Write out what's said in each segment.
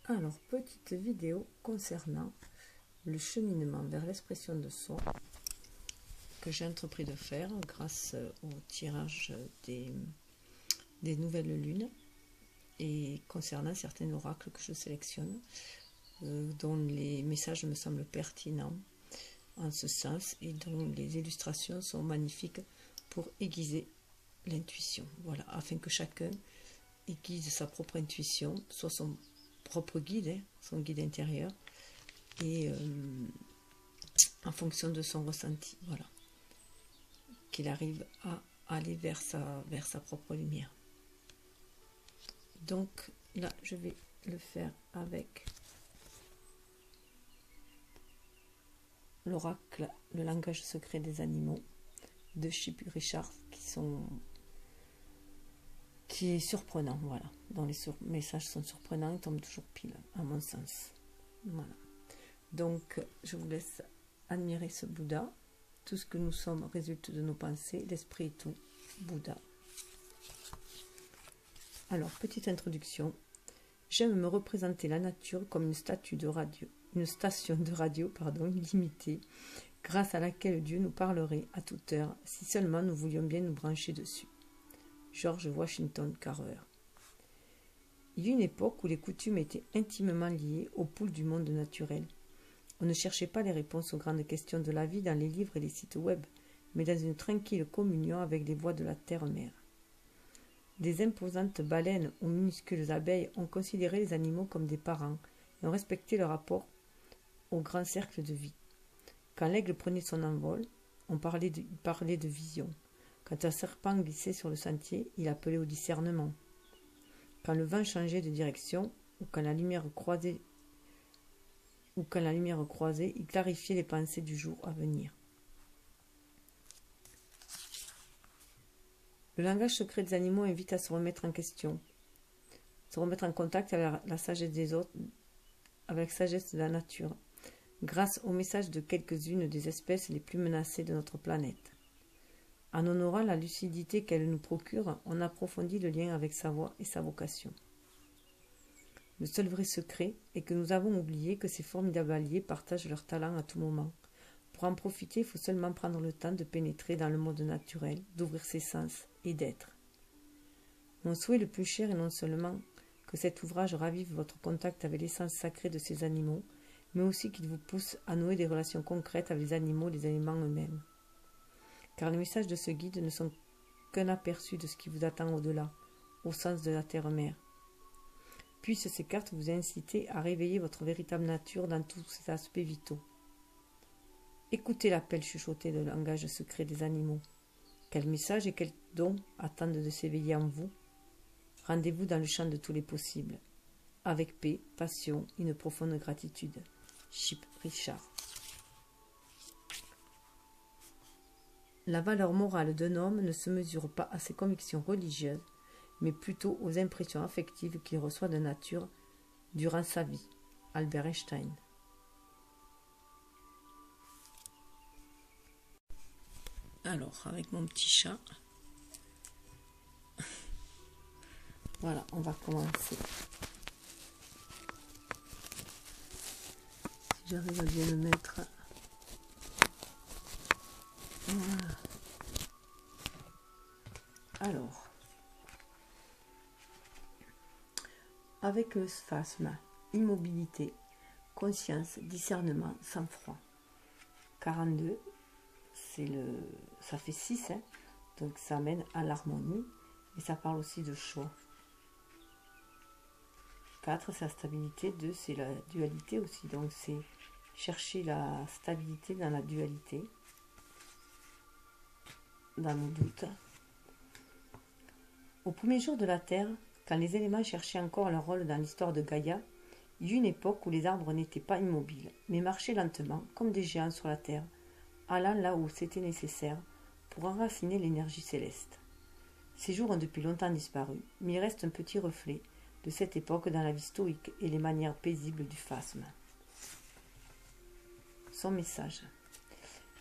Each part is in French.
Alors, petite vidéo concernant le cheminement vers l'expression de soi que j'ai entrepris de faire grâce au tirage des nouvelles lunes et concernant certains oracles que je sélectionne, dont les messages me semblent pertinents en ce sens et dont les illustrations sont magnifiques pour aiguiser l'intuition. Voilà, afin que chacun aiguise sa propre intuition, soit son propre guide, son guide intérieur, et en fonction de son ressenti, voilà, qu'il arrive à aller vers sa propre lumière. Donc là, je vais le faire avec l'oracle, le langage secret des animaux de Chip Richard, qui est surprenant, voilà, dont les messages sont surprenants, ils tombent toujours pile, à mon sens. Voilà. Donc, je vous laisse admirer ce Bouddha. Tout ce que nous sommes résulte de nos pensées, l'esprit est tout, Bouddha. Alors, petite introduction. J'aime me représenter la nature comme une station de radio, illimitée, grâce à laquelle Dieu nous parlerait à toute heure, si seulement nous voulions bien nous brancher dessus. George Washington Carver. Il y eut une époque où les coutumes étaient intimement liées aux poules du monde naturel. On ne cherchait pas les réponses aux grandes questions de la vie dans les livres et les sites web, mais dans une tranquille communion avec les voix de la terre-mère. Des imposantes baleines aux minuscules abeilles ont considéré les animaux comme des parents et ont respecté leur rapport au grand cercle de vie. Quand l'aigle prenait son envol, il parlait de vision. Quand un serpent glissait sur le sentier, il appelait au discernement. Quand le vent changeait de direction ou quand la lumière croisait, il clarifiait les pensées du jour à venir. Le langage secret des animaux invite à se remettre en question, se remettre en contact avec la sagesse des autres, avec la sagesse de la nature, grâce au message de quelques-unes des espèces les plus menacées de notre planète. En honorant la lucidité qu'elle nous procure, on approfondit le lien avec sa voix et sa vocation. Le seul vrai secret est que nous avons oublié que ces formidables alliés partagent leur talent à tout moment. Pour en profiter, il faut seulement prendre le temps de pénétrer dans le monde naturel, d'ouvrir ses sens et d'être. Mon souhait le plus cher est non seulement que cet ouvrage ravive votre contact avec l'essence sacrée de ces animaux, mais aussi qu'il vous pousse à nouer des relations concrètes avec les animaux et les éléments eux-mêmes. Car les messages de ce guide ne sont qu'un aperçu de ce qui vous attend au-delà, au sens de la terre-mère. Puissent ces cartes vous inciter à réveiller votre véritable nature dans tous ses aspects vitaux. Écoutez l'appel chuchoté de langage secret des animaux. Quel message et quel don attendent de s'éveiller en vous? Rendez-vous dans le champ de tous les possibles, avec paix, passion et une profonde gratitude. Chip Richard. La valeur morale d'un homme ne se mesure pas à ses convictions religieuses, mais plutôt aux impressions affectives qu'il reçoit de nature durant sa vie. Albert Einstein. Alors, avec mon petit chat, voilà, on va commencer. Si j'arrive à bien le mettre. Voilà. Alors, avec le spasme, immobilité, conscience, discernement, sang-froid. 42, ça fait 6, hein, donc ça mène à l'harmonie, et ça parle aussi de choix. 4, c'est la stabilité. 2, c'est la dualité aussi, donc c'est chercher la stabilité dans la dualité, dans nos doutes. Au premier jour de la Terre, quand les éléments cherchaient encore leur rôle dans l'histoire de Gaïa, il y eut une époque où les arbres n'étaient pas immobiles, mais marchaient lentement, comme des géants sur la Terre, allant là où c'était nécessaire pour enraciner l'énergie céleste. Ces jours ont depuis longtemps disparu, mais il reste un petit reflet de cette époque dans la vie stoïque et les manières paisibles du phasme. Son message.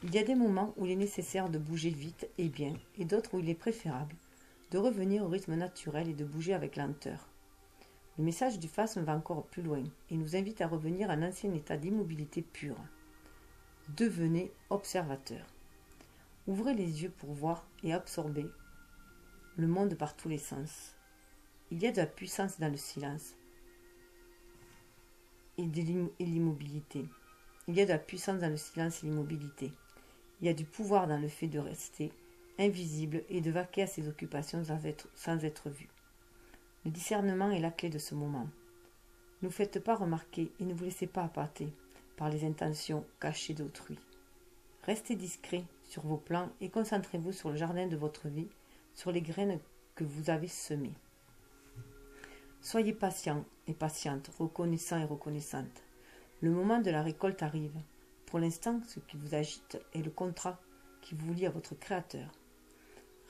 Il y a des moments où il est nécessaire de bouger vite et bien, et d'autres où il est préférable de revenir au rythme naturel et de bouger avec lenteur. Le message du phasme va encore plus loin et nous invite à revenir à un ancien état d'immobilité pure. Devenez observateur. Ouvrez les yeux pour voir et absorber le monde par tous les sens. Il y a de la puissance dans le silence et l'immobilité. Il y a de la puissance dans le silence et l'immobilité. Il y a du pouvoir dans le fait de rester invisible et de vaquer à ses occupations sans être vu. Le discernement est la clé de ce moment. Ne vous faites pas remarquer et ne vous laissez pas appâter par les intentions cachées d'autrui. Restez discret sur vos plans et concentrez-vous sur le jardin de votre vie, sur les graines que vous avez semées. Soyez patient et patiente, reconnaissant et reconnaissante. Le moment de la récolte arrive. Pour l'instant, ce qui vous agite est le contrat qui vous lie à votre Créateur.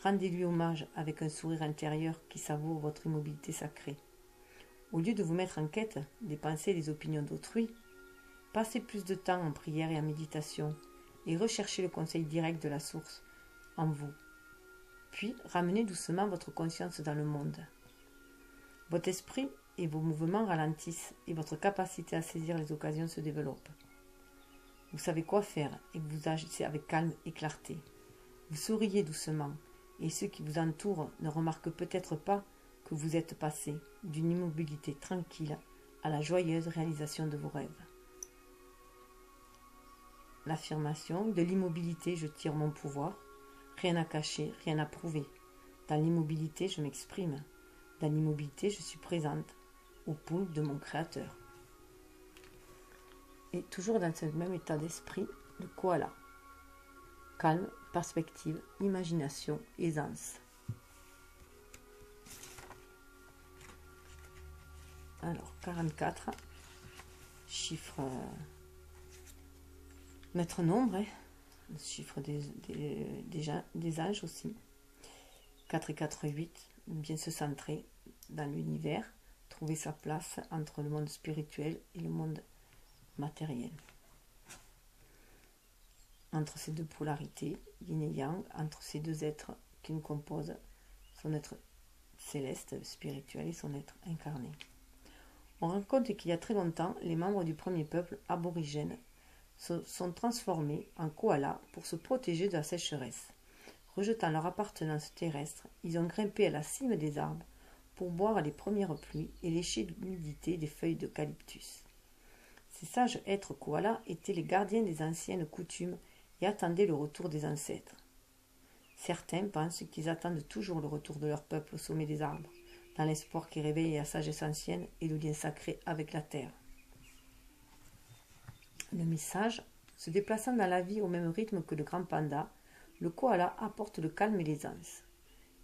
Rendez-lui hommage avec un sourire intérieur qui savoure votre immobilité sacrée. Au lieu de vous mettre en quête des pensées et des opinions d'autrui, passez plus de temps en prière et en méditation et recherchez le conseil direct de la source en vous. Puis, ramenez doucement votre conscience dans le monde. Votre esprit et vos mouvements ralentissent et votre capacité à saisir les occasions se développe. Vous savez quoi faire et vous agissez avec calme et clarté. Vous souriez doucement et ceux qui vous entourent ne remarquent peut-être pas que vous êtes passé d'une immobilité tranquille à la joyeuse réalisation de vos rêves. L'affirmation de l'immobilité, je tire mon pouvoir. Rien à cacher, rien à prouver. Dans l'immobilité, je m'exprime. Dans l'immobilité, je suis présente au pouls de mon Créateur. Et toujours dans ce même état d'esprit, le koala. Calme, perspective, imagination, aisance. Alors, 44, chiffre maître nombre, le chiffre des âges aussi. 4 et 4, 8, bien se centrer dans l'univers, trouver sa place entre le monde spirituel et le monde matériel. Entre ces deux polarités, yin et yang, entre ces deux êtres qui nous composent, son être céleste, spirituel et son être incarné. On raconte qu'il y a très longtemps, les membres du premier peuple aborigène se sont transformés en koalas pour se protéger de la sécheresse. Rejetant leur appartenance terrestre, ils ont grimpé à la cime des arbres pour boire les premières pluies et lécher l'humidité des feuilles d'eucalyptus. Ces sages êtres koalas étaient les gardiens des anciennes coutumes et attendaient le retour des ancêtres. Certains pensent qu'ils attendent toujours le retour de leur peuple au sommet des arbres, dans l'espoir qui réveille la sagesse ancienne et le lien sacré avec la terre. Le message, se déplaçant dans la vie au même rythme que le grand panda, le koala apporte le calme et l'aisance.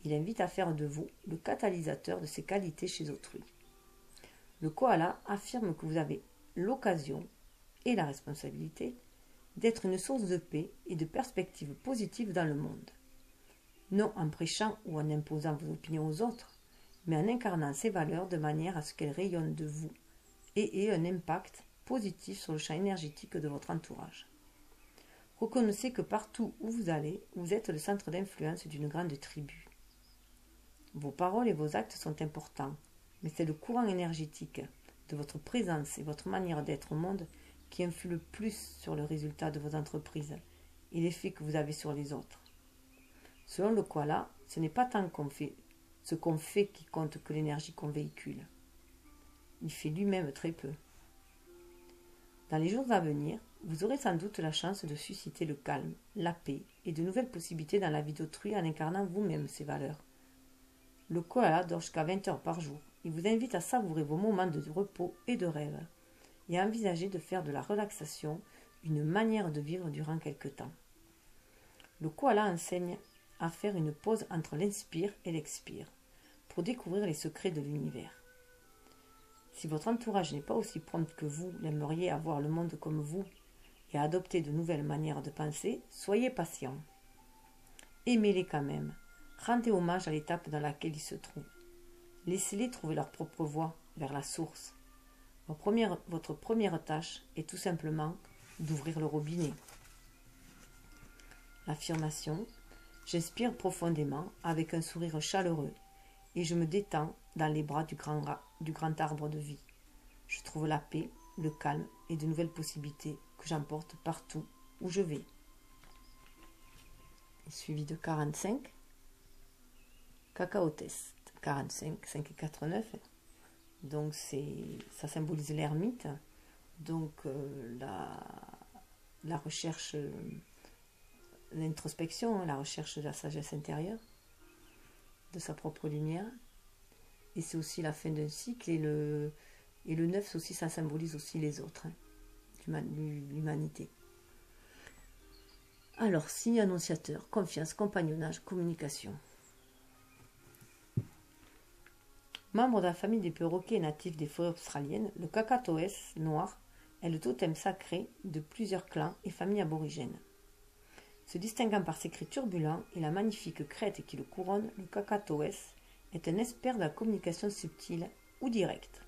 Il invite à faire de vous le catalyseur de ses qualités chez autrui. Le koala affirme que vous avez l'occasion et la responsabilité d'être une source de paix et de perspectives positives dans le monde. Non en prêchant ou en imposant vos opinions aux autres, mais en incarnant ces valeurs de manière à ce qu'elles rayonnent de vous et aient un impact positif sur le champ énergétique de votre entourage. Reconnaissez que partout où vous allez, vous êtes le centre d'influence d'une grande tribu. Vos paroles et vos actes sont importants, mais c'est le courant énergétique de votre présence et votre manière d'être au monde qui influe le plus sur le résultat de vos entreprises et l'effet que vous avez sur les autres. Selon le koala, ce n'est pas tant ce qu'on fait qui compte que l'énergie qu'on véhicule. Il fait lui-même très peu. Dans les jours à venir, vous aurez sans doute la chance de susciter le calme, la paix et de nouvelles possibilités dans la vie d'autrui en incarnant vous-même ces valeurs. Le koala dort jusqu'à 20 heures par jour. Il vous invite à savourer vos moments de repos et de rêve et à envisager de faire de la relaxation une manière de vivre durant quelque temps. Le koala enseigne à faire une pause entre l'inspire et l'expire pour découvrir les secrets de l'univers. Si votre entourage n'est pas aussi prompt que vous l'aimeriez à voir le monde comme vous et à adopter de nouvelles manières de penser, soyez patient. Aimez-les quand même. Rendez hommage à l'étape dans laquelle ils se trouvent. Laissez-les trouver leur propre voie vers la source. Votre première tâche est tout simplement d'ouvrir le robinet. L'affirmation: j'inspire profondément avec un sourire chaleureux et je me détends dans les bras du grand du grand arbre de vie. Je trouve la paix, le calme et de nouvelles possibilités que j'emporte partout où je vais. Suivi de 45. Cacao test. 45, 5,89. Donc ça symbolise l'ermite. Donc la recherche, l'introspection, la recherche de la sagesse intérieure, de sa propre lumière. Et c'est aussi la fin d'un cycle. Et le 9 aussi, ça symbolise aussi les autres, l'humanité. Alors, signe annonciateur, confiance, compagnonnage, communication. Membre de la famille des perroquets natifs des forêts australiennes, le kakatoès noir est le totem sacré de plusieurs clans et familles aborigènes. Se distinguant par ses cris turbulents et la magnifique crête qui le couronne, le kakatoès est un expert de la communication subtile ou directe.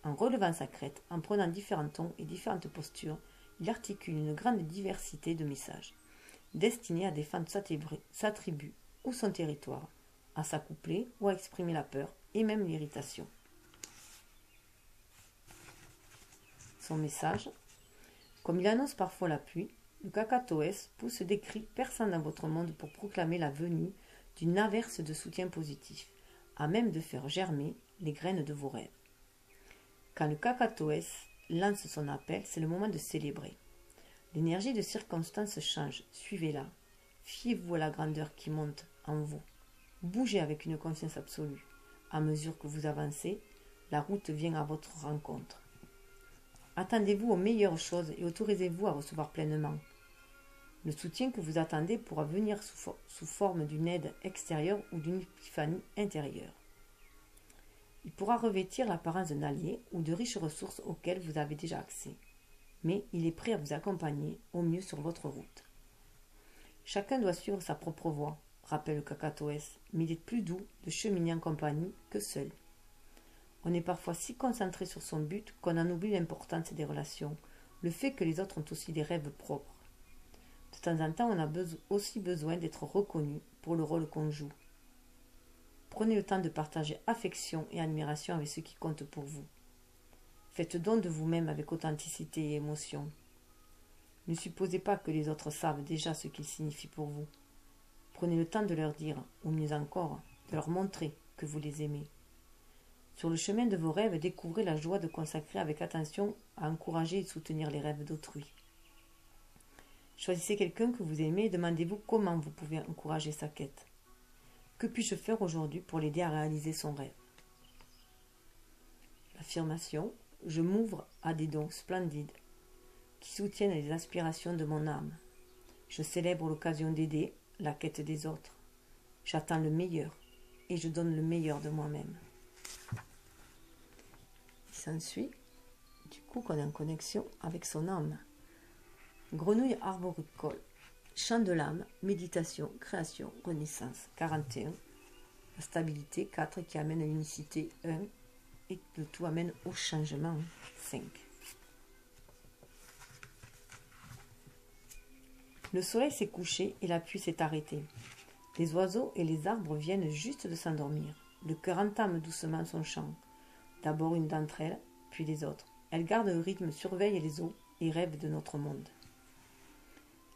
En relevant sa crête, en prenant différents tons et différentes postures, il articule une grande diversité de messages, destinés à défendre sa tribu ou son territoire, à s'accoupler ou à exprimer la peur et même l'irritation. Son message: comme il annonce parfois la pluie, le kakatoès pousse des cris perçants dans votre monde pour proclamer la venue d'une averse de soutien positif, à même de faire germer les graines de vos rêves. Quand le kakatoès lance son appel, c'est le moment de célébrer. L'énergie de circonstance change, suivez-la. Fiez-vous à la grandeur qui monte en vous. Bougez avec une confiance absolue. À mesure que vous avancez, la route vient à votre rencontre. Attendez-vous aux meilleures choses et autorisez-vous à recevoir pleinement. Le soutien que vous attendez pourra venir sous forme d'une aide extérieure ou d'une épiphanie intérieure. Il pourra revêtir l'apparence d'un allié ou de riches ressources auxquelles vous avez déjà accès. Mais il est prêt à vous accompagner au mieux sur votre route. Chacun doit suivre sa propre voie, rappelle le kakatoès, mais il est plus doux de cheminer en compagnie que seul. On est parfois si concentré sur son but qu'on en oublie l'importance des relations, le fait que les autres ont aussi des rêves propres. De temps en temps, on a aussi besoin d'être reconnu pour le rôle qu'on joue. Prenez le temps de partager affection et admiration avec ceux qui comptent pour vous. Faites don de vous-même avec authenticité et émotion. Ne supposez pas que les autres savent déjà ce qu'ils signifient pour vous. Prenez le temps de leur dire, ou mieux encore, de leur montrer que vous les aimez. Sur le chemin de vos rêves, découvrez la joie de consacrer avec attention à encourager et soutenir les rêves d'autrui. Choisissez quelqu'un que vous aimez et demandez-vous comment vous pouvez encourager sa quête. Que puis-je faire aujourd'hui pour l'aider à réaliser son rêve? L'affirmation: je m'ouvre à des dons splendides qui soutiennent les aspirations de mon âme. Je célèbre l'occasion d'aider la quête des autres. J'attends le meilleur et je donne le meilleur de moi-même. Il s'ensuit du coup qu'on est en connexion avec son âme. Grenouille arboricole, chant de l'âme, méditation, création, renaissance. 41. La stabilité, 4, qui amène à l'unicité, 1. Et le tout amène au changement, 5. Le soleil s'est couché et la pluie s'est arrêtée. Les oiseaux et les arbres viennent juste de s'endormir. Le cœur entame doucement son chant. D'abord une d'entre elles, puis les autres. Elles gardent le rythme, surveillent les eaux et rêvent de notre monde.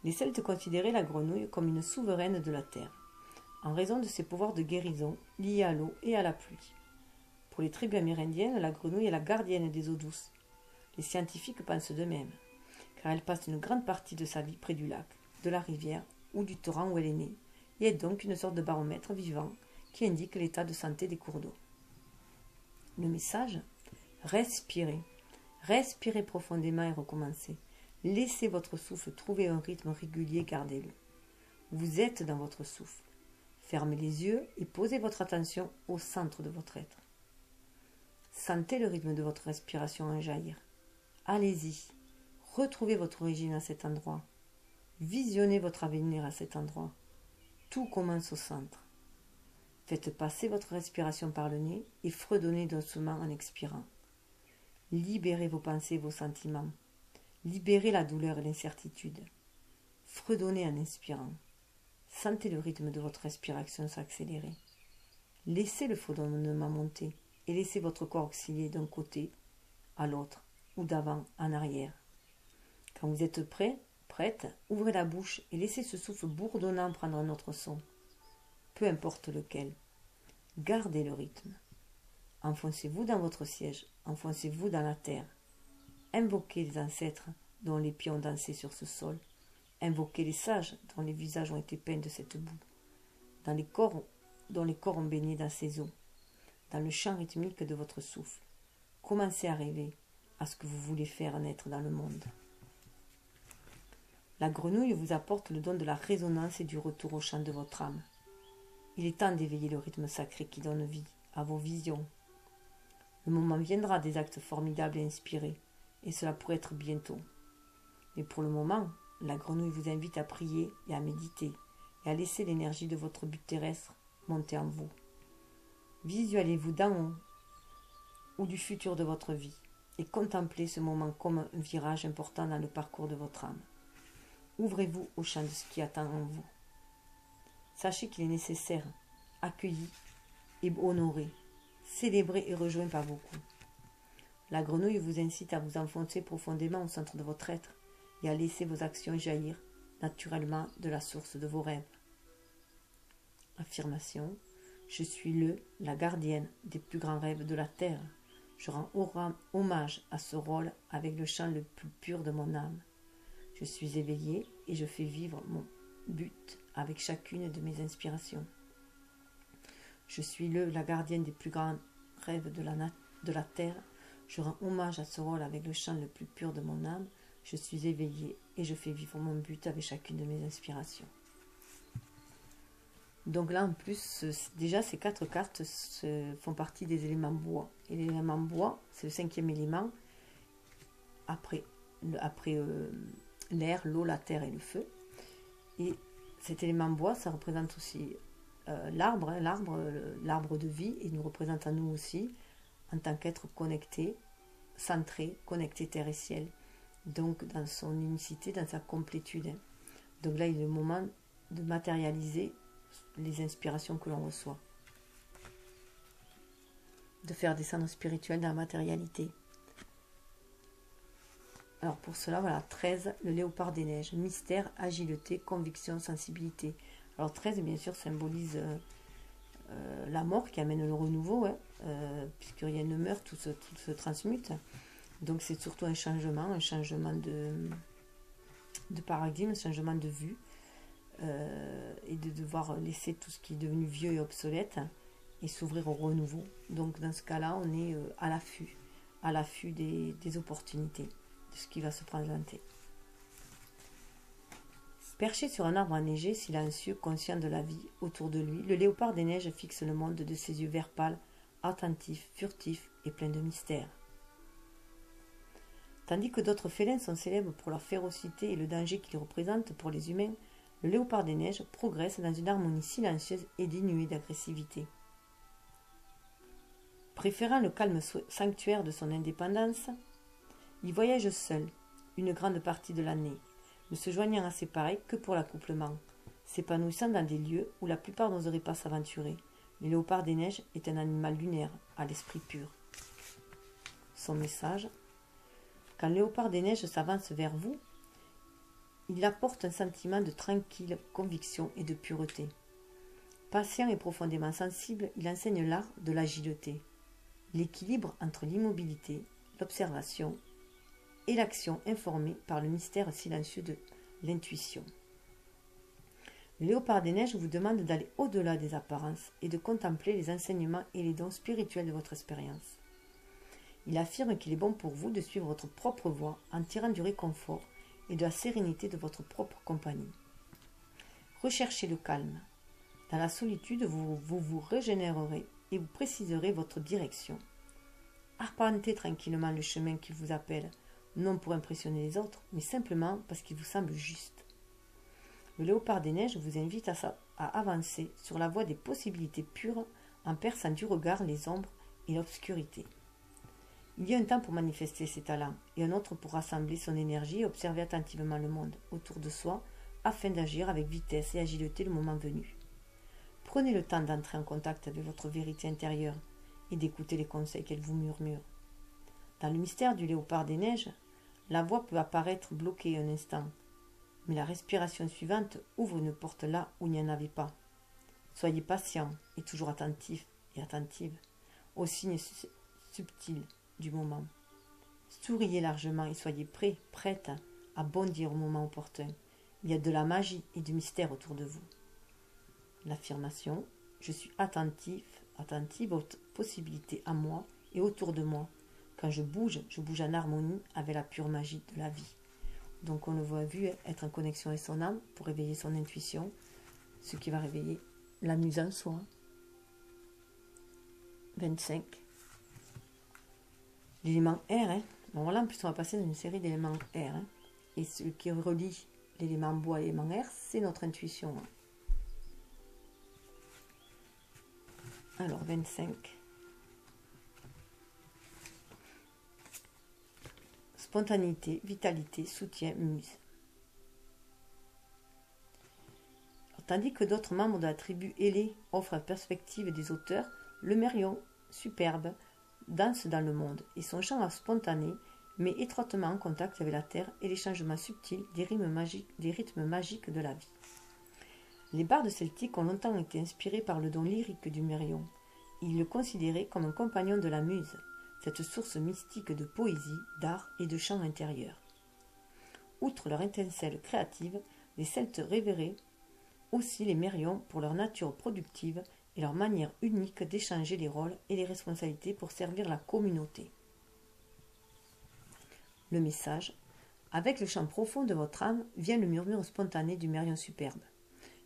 Les Celtes considéraient la grenouille comme une souveraine de la terre, en raison de ses pouvoirs de guérison liés à l'eau et à la pluie. Pour les tribus amérindiennes, la grenouille est la gardienne des eaux douces. Les scientifiques pensent de même, car elle passe une grande partie de sa vie près du lac, de la rivière ou du torrent où elle est née, et est donc une sorte de baromètre vivant qui indique l'état de santé des cours d'eau. Le message: respirez. Respirez profondément et recommencez. Laissez votre souffle trouver un rythme régulier, gardez-le. Vous êtes dans votre souffle. Fermez les yeux et posez votre attention au centre de votre être. Sentez le rythme de votre respiration en jaillir. Allez-y. Retrouvez votre origine à cet endroit. Visionnez votre avenir à cet endroit. Tout commence au centre. Faites passer votre respiration par le nez et fredonnez doucement en expirant. Libérez vos pensées et vos sentiments. Libérez la douleur et l'incertitude. Fredonnez en inspirant. Sentez le rythme de votre respiration s'accélérer. Laissez le fredonnement monter. et laissez votre corps osciller d'un côté à l'autre ou d'avant en arrière. Quand vous êtes prêt, prête, ouvrez la bouche et laissez ce souffle bourdonnant prendre un autre son, peu importe lequel. Gardez le rythme. Enfoncez-vous dans votre siège, enfoncez-vous dans la terre. Invoquez les ancêtres dont les pieds ont dansé sur ce sol. Invoquez les sages dont les visages ont été peints de cette boue, dans les corps dont les corps ont baigné dans ces eaux, dans le chant rythmique de votre souffle. Commencez à rêver à ce que vous voulez faire naître dans le monde. La grenouille vous apporte le don de la résonance et du retour au chant de votre âme. Il est temps d'éveiller le rythme sacré qui donne vie à vos visions. Le moment viendra des actes formidables et inspirés, et cela pourrait être bientôt. Mais pour le moment, la grenouille vous invite à prier et à méditer, et à laisser l'énergie de votre but terrestre monter en vous. Visualisez-vous d'en haut ou du futur de votre vie, et contemplez ce moment comme un virage important dans le parcours de votre âme. Ouvrez-vous au champ de ce qui attend en vous. Sachez qu'il est nécessaire, accueilli et honoré, célébré et rejoint par beaucoup. La grenouille vous incite à vous enfoncer profondément au centre de votre être et à laisser vos actions jaillir naturellement de la source de vos rêves. Affirmation: je suis la gardienne des plus grands rêves de la terre. Je rends hommage à ce rôle avec le chant le plus pur de mon âme. Je suis éveillée et je fais vivre mon but avec chacune de mes inspirations. Je suis la gardienne des plus grands rêves de la terre. Je rends hommage à ce rôle avec le chant le plus pur de mon âme. Je suis éveillée et je fais vivre mon but avec chacune de mes inspirations. Donc là, en plus, déjà, ces 4 cartes font partie des éléments bois. Et l'élément bois, c'est le 5e élément, après l'air, l'eau, la terre et le feu. Et cet élément bois, ça représente aussi l'arbre, l'arbre de vie, et nous représente à nous aussi, en tant qu'être connecté, centré, connecté terre et ciel. Donc, dans son unicité, dans sa complétude. Donc là, il est le moment de matérialiser les inspirations que l'on reçoit, de faire descendre spirituel dans la matérialité. Alors pour cela, voilà, 13, le léopard des neiges, mystère, agilité, conviction, sensibilité. Alors 13, bien sûr, symbolise la mort qui amène le renouveau, puisque rien ne meurt, tout se transmute. Donc c'est surtout un changement de paradigme, un changement de vue, et de devoir laisser tout ce qui est devenu vieux et obsolète et s'ouvrir au renouveau. Donc dans ce cas-là, on est à l'affût des opportunités, de ce qui va se présenter. Perché sur un arbre enneigé, silencieux, conscient de la vie autour de lui, le léopard des neiges fixe le monde de ses yeux vert pâle, attentifs, furtifs et pleins de mystères. Tandis que d'autres félins sont célèbres pour leur férocité et le danger qu'ils représentent pour les humains, le léopard des neiges progresse dans une harmonie silencieuse et dénuée d'agressivité. Préférant le calme sanctuaire de son indépendance, il voyage seul une grande partie de l'année, ne se joignant à ses pareils que pour l'accouplement, s'épanouissant dans des lieux où la plupart n'oseraient pas s'aventurer. Le léopard des neiges est un animal lunaire, à l'esprit pur. Son message: quand le léopard des neiges s'avance vers vous, il apporte un sentiment de tranquille conviction et de pureté. Patient et profondément sensible, il enseigne l'art de l'agilité, l'équilibre entre l'immobilité, l'observation et l'action informée par le mystère silencieux de l'intuition. Le léopard des neiges vous demande d'aller au-delà des apparences et de contempler les enseignements et les dons spirituels de votre expérience. Il affirme qu'il est bon pour vous de suivre votre propre voie en tirant du réconfort et de la sérénité de votre propre compagnie. Recherchez le calme. Dans la solitude, vous vous régénérerez et vous préciserez votre direction. Arpentez tranquillement le chemin qui vous appelle, non pour impressionner les autres, mais simplement parce qu'il vous semble juste. Le léopard des neiges vous invite à avancer sur la voie des possibilités pures en perçant du regard les ombres et l'obscurité. Il y a un temps pour manifester ses talents et un autre pour rassembler son énergie et observer attentivement le monde autour de soi afin d'agir avec vitesse et agilité le moment venu. Prenez le temps d'entrer en contact avec votre vérité intérieure et d'écouter les conseils qu'elle vous murmure. Dans le mystère du léopard des neiges, la voix peut apparaître bloquée un instant, mais la respiration suivante ouvre une porte là où il n'y en avait pas. Soyez patient et toujours attentif et attentive aux signes subtils du moment. Souriez largement et soyez prêt, prête à bondir au moment opportun. Il y a de la magie et du mystère autour de vous. L'affirmation « Je suis attentive aux possibilités à moi et autour de moi. Quand je bouge en harmonie avec la pure magie de la vie. » Donc on le voit vu être en connexion avec son âme pour réveiller son intuition, ce qui va réveiller la muse en soi. 25. L'élément R, bon voilà, en plus on va passer dans une série d'éléments R. Et ce qui relie l'élément bois et l'élément R, c'est notre intuition. Alors 25. Spontanéité, vitalité, soutien, muse. Tandis que d'autres membres de la tribu ailée offrent la perspective des auteurs, le Mérion, superbe, danse dans le monde et son chant spontané met étroitement en contact avec la terre et les changements subtils des rythmes magiques de la vie. Les bardes celtiques ont longtemps été inspirés par le don lyrique du Mérion. Ils le considéraient comme un compagnon de la muse, cette source mystique de poésie, d'art et de chant intérieur. Outre leur étincelle créative, les Celtes révéraient aussi les Mérions pour leur nature productive et leur manière unique d'échanger les rôles et les responsabilités pour servir la communauté. Le message: avec le chant profond de votre âme vient le murmure spontané du Mérion superbe,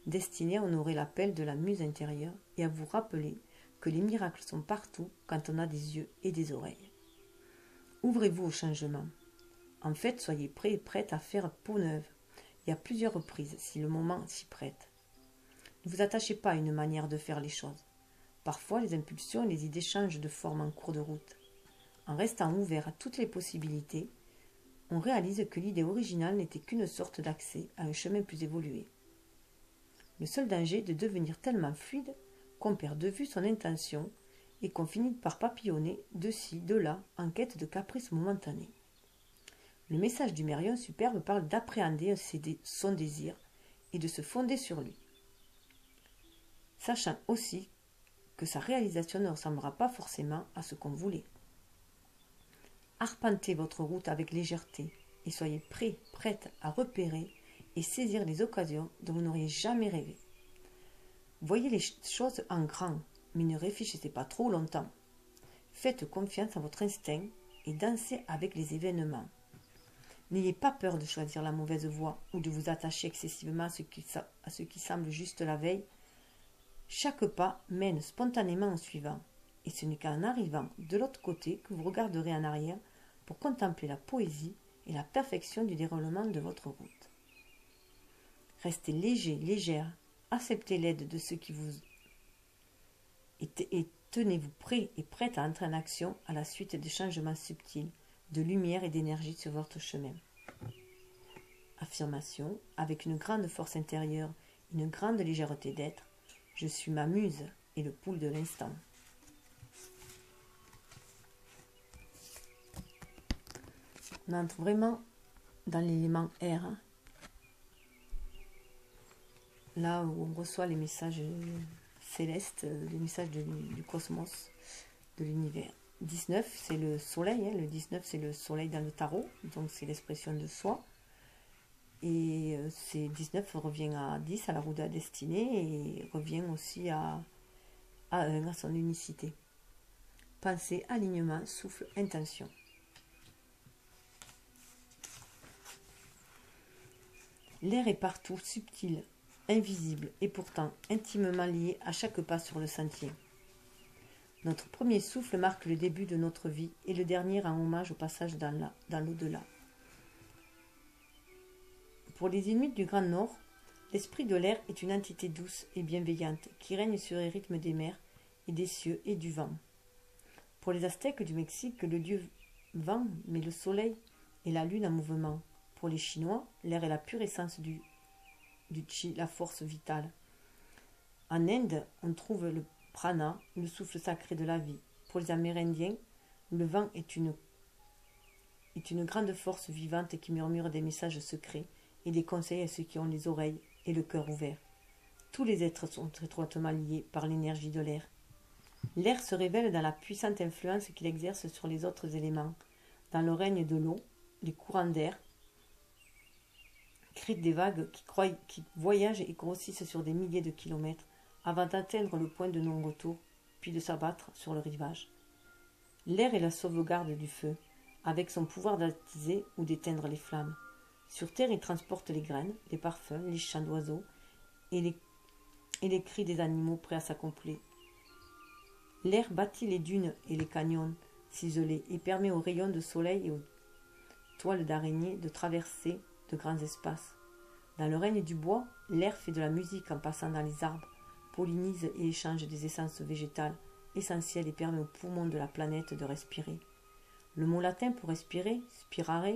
destiné à honorer l'appel de la muse intérieure et à vous rappeler que les miracles sont partout quand on a des yeux et des oreilles. Ouvrez-vous au changement. En fait, soyez prêts et prêtes à faire peau neuve et à plusieurs reprises si le moment s'y prête. Ne vous attachez pas à une manière de faire les choses. Parfois, les impulsions et les idées changent de forme en cours de route. En restant ouvert à toutes les possibilités, on réalise que l'idée originale n'était qu'une sorte d'accès à un chemin plus évolué. Le seul danger est de devenir tellement fluide qu'on perd de vue son intention et qu'on finit par papillonner de ci, de là, en quête de caprices momentanés. Le message du Mérion superbe parle d'appréhender son désir et de se fonder sur lui, sachant aussi que sa réalisation ne ressemblera pas forcément à ce qu'on voulait. Arpentez votre route avec légèreté et soyez prêts, prêtes à repérer et saisir les occasions dont vous n'auriez jamais rêvé. Voyez les choses en grand, mais ne réfléchissez pas trop longtemps. Faites confiance à votre instinct et dansez avec les événements. N'ayez pas peur de choisir la mauvaise voie ou de vous attacher excessivement à ce qui semble juste la veille. Chaque pas mène spontanément au suivant, et ce n'est qu'en arrivant de l'autre côté que vous regarderez en arrière pour contempler la poésie et la perfection du déroulement de votre route. Restez léger, légère, acceptez l'aide de ceux qui vous et tenez-vous prêt et prête à entrer en action à la suite des changements subtils, de lumière et d'énergie sur votre chemin. Affirmation, avec une grande force intérieure, une grande légèreté d'être, je suis ma muse et le pouls de l'instant. On entre vraiment dans l'élément R, là où on reçoit les messages célestes, les messages du cosmos, de l'univers. 19, c'est le soleil, le 19 c'est le soleil dans le tarot, donc c'est l'expression de soi. Et 19 revient à 10, à la roue de la destinée, et revient aussi à son unicité. Pensée, alignement, souffle, intention. L'air est partout, subtil, invisible et pourtant intimement lié à chaque pas sur le sentier. Notre premier souffle marque le début de notre vie et le dernier rend hommage au passage dans l'au-delà. Pour les Inuits du Grand Nord, l'esprit de l'air est une entité douce et bienveillante qui règne sur les rythmes des mers et des cieux et du vent. Pour les Aztèques du Mexique, le dieu vent met le soleil et la lune en mouvement. Pour les Chinois, l'air est la pure essence du chi, la force vitale. En Inde, on trouve le prana, le souffle sacré de la vie. Pour les Amérindiens, le vent est une grande force vivante qui murmure des messages secrets et des conseils à ceux qui ont les oreilles et le cœur ouverts. Tous les êtres sont étroitement liés par l'énergie de l'air. L'air se révèle dans la puissante influence qu'il exerce sur les autres éléments. Dans le règne de l'eau, les courants d'air créent des vagues qui voyagent et grossissent sur des milliers de kilomètres avant d'atteindre le point de non-retour, puis de s'abattre sur le rivage. L'air est la sauvegarde du feu, avec son pouvoir d'attiser ou d'éteindre les flammes. Sur terre, il transporte les graines, les parfums, les chants d'oiseaux et les cris des animaux prêts à s'accomplir. L'air bâtit les dunes et les canyons ciselés et permet aux rayons de soleil et aux toiles d'araignées de traverser de grands espaces. Dans le règne du bois, l'air fait de la musique en passant dans les arbres, pollinise et échange des essences végétales essentielles et permet aux poumons de la planète de respirer. Le mot latin pour respirer, spirare,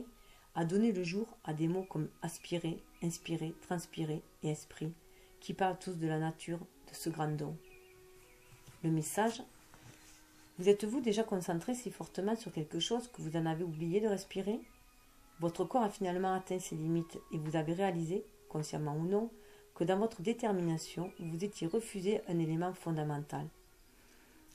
a donné le jour à des mots comme aspirer, inspirer, transpirer et esprit, qui parlent tous de la nature de ce grand don. Le message: vous êtes-vous déjà concentré si fortement sur quelque chose que vous en avez oublié de respirer? Votre corps a finalement atteint ses limites et vous avez réalisé, consciemment ou non, que dans votre détermination, vous étiez refusé un élément fondamental.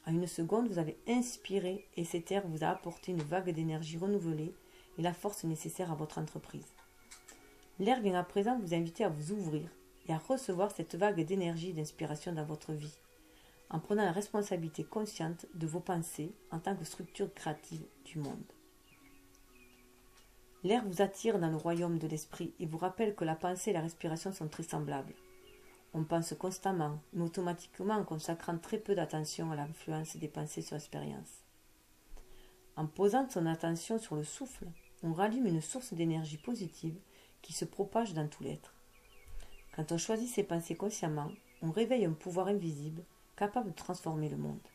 À une seconde, vous avez inspiré et cet air vous a apporté une vague d'énergie renouvelée et la force nécessaire à votre entreprise. L'air vient à présent vous inviter à vous ouvrir et à recevoir cette vague d'énergie et d'inspiration dans votre vie, en prenant la responsabilité consciente de vos pensées en tant que structure créative du monde. L'air vous attire dans le royaume de l'esprit et vous rappelle que la pensée et la respiration sont très semblables. On pense constamment, mais automatiquement en consacrant très peu d'attention à l'influence des pensées sur l'expérience. En posant son attention sur le souffle, on rallume une source d'énergie positive qui se propage dans tout l'être. Quand on choisit ses pensées consciemment, on réveille un pouvoir invisible capable de transformer le monde.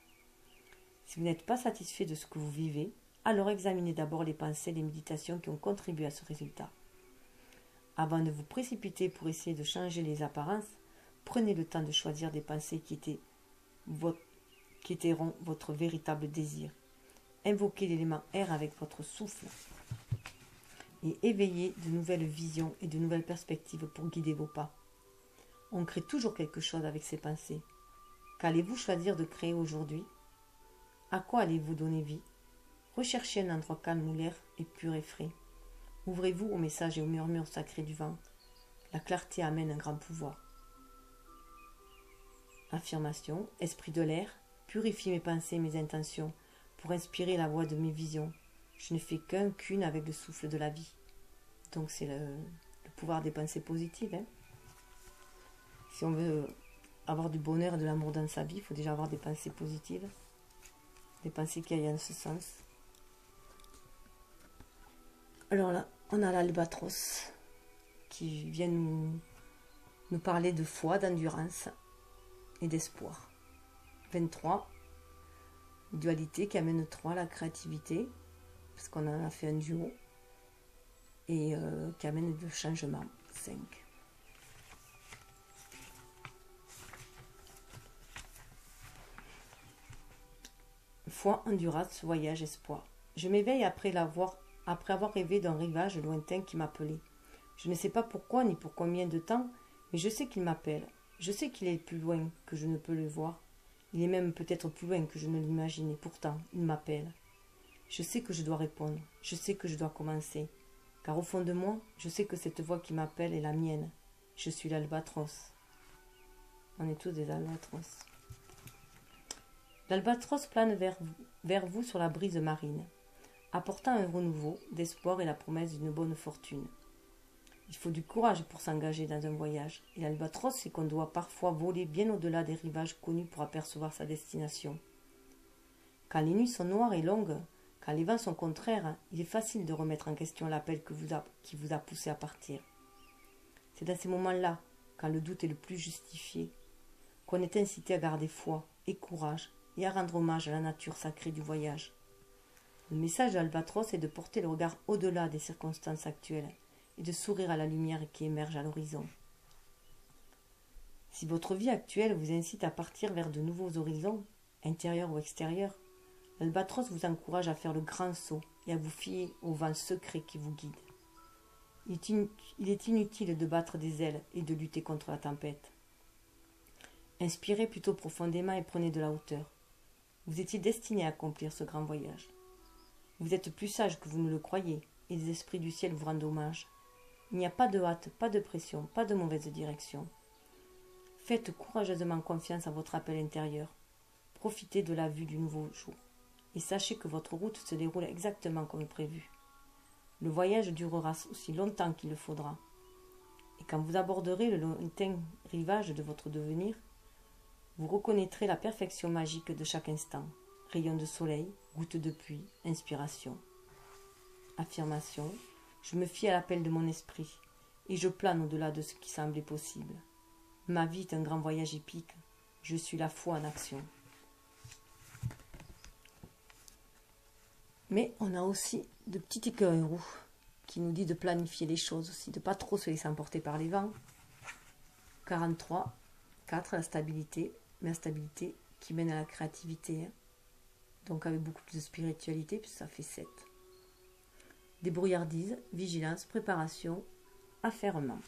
Si vous n'êtes pas satisfait de ce que vous vivez, alors examinez d'abord les pensées et les méditations qui ont contribué à ce résultat. Avant de vous précipiter pour essayer de changer les apparences, prenez le temps de choisir des pensées qui étaieront votre véritable désir. Invoquez l'élément air avec votre souffle et éveillez de nouvelles visions et de nouvelles perspectives pour guider vos pas. On crée toujours quelque chose avec ses pensées. Qu'allez-vous choisir de créer aujourd'hui? À quoi allez-vous donner vie? Recherchez un endroit calme où l'air est pur et frais. Ouvrez-vous au message et au murmure sacré du vent. La clarté amène un grand pouvoir. Affirmation: esprit de l'air, purifie mes pensées et mes intentions pour inspirer la voix de mes visions. Je ne fais qu'une avec le souffle de la vie. Donc c'est le pouvoir des pensées positives. Si on veut avoir du bonheur et de l'amour dans sa vie, il faut déjà avoir des pensées positives. Des pensées qui aillent dans ce sens. Alors là, on a l'albatros qui vient nous parler de foi, d'endurance et d'espoir. 23, dualité qui amène 3, la créativité, parce qu'on en a fait un duo, et qui amène le changement, 5. Foi, endurance, voyage, espoir. Je m'éveille après avoir rêvé d'un rivage lointain qui m'appelait. Je ne sais pas pourquoi ni pour combien de temps, mais je sais qu'il m'appelle. Je sais qu'il est plus loin que je ne peux le voir. Il est même peut-être plus loin que je ne l'imagine, et pourtant, il m'appelle. Je sais que je dois répondre. Je sais que je dois commencer. Car au fond de moi, je sais que cette voix qui m'appelle est la mienne. Je suis l'albatros. On est tous des albatros. L'albatros plane vers vous sur la brise marine, apportant un renouveau d'espoir et la promesse d'une bonne fortune. Il faut du courage pour s'engager dans un voyage, et l'albatros, c'est qu'on doit parfois voler bien au-delà des rivages connus pour apercevoir sa destination. Quand les nuits sont noires et longues, quand les vents sont contraires, il est facile de remettre en question l'appel qui vous a poussé à partir. C'est dans ces moments-là, quand le doute est le plus justifié, qu'on est incité à garder foi et courage et à rendre hommage à la nature sacrée du voyage. Le message d'Albatros est de porter le regard au-delà des circonstances actuelles et de sourire à la lumière qui émerge à l'horizon. Si votre vie actuelle vous incite à partir vers de nouveaux horizons, intérieurs ou extérieurs, L'albatros vous encourage à faire le grand saut et à vous fier au vent secret qui vous guide. Il est inutile de battre des ailes et de lutter contre la tempête. Inspirez plutôt profondément et prenez de la hauteur. Vous étiez destiné à accomplir ce grand voyage. Vous êtes plus sage que vous ne le croyez, et les esprits du ciel vous rendent hommage. Il n'y a pas de hâte, pas de pression, pas de mauvaise direction. Faites courageusement confiance à votre appel intérieur. Profitez de la vue du nouveau jour. Et sachez que votre route se déroule exactement comme prévu. Le voyage durera aussi longtemps qu'il le faudra. Et quand vous aborderez le lointain rivage de votre devenir, vous reconnaîtrez la perfection magique de chaque instant. Rayon de soleil, goutte de pluie, inspiration. Affirmation. Je me fie à l'appel de mon esprit, et je plane au-delà de ce qui semblait possible. Ma vie est un grand voyage épique. Je suis la foi en action. Mais on a aussi de petits écureuils roux qui nous dit de planifier les choses aussi, de ne pas trop se laisser emporter par les vents. 43, 4, la stabilité, mais la stabilité qui mène à la créativité. Donc avec beaucoup plus de spiritualité, puis ça fait 7. Débrouillardise, vigilance, préparation, affairement.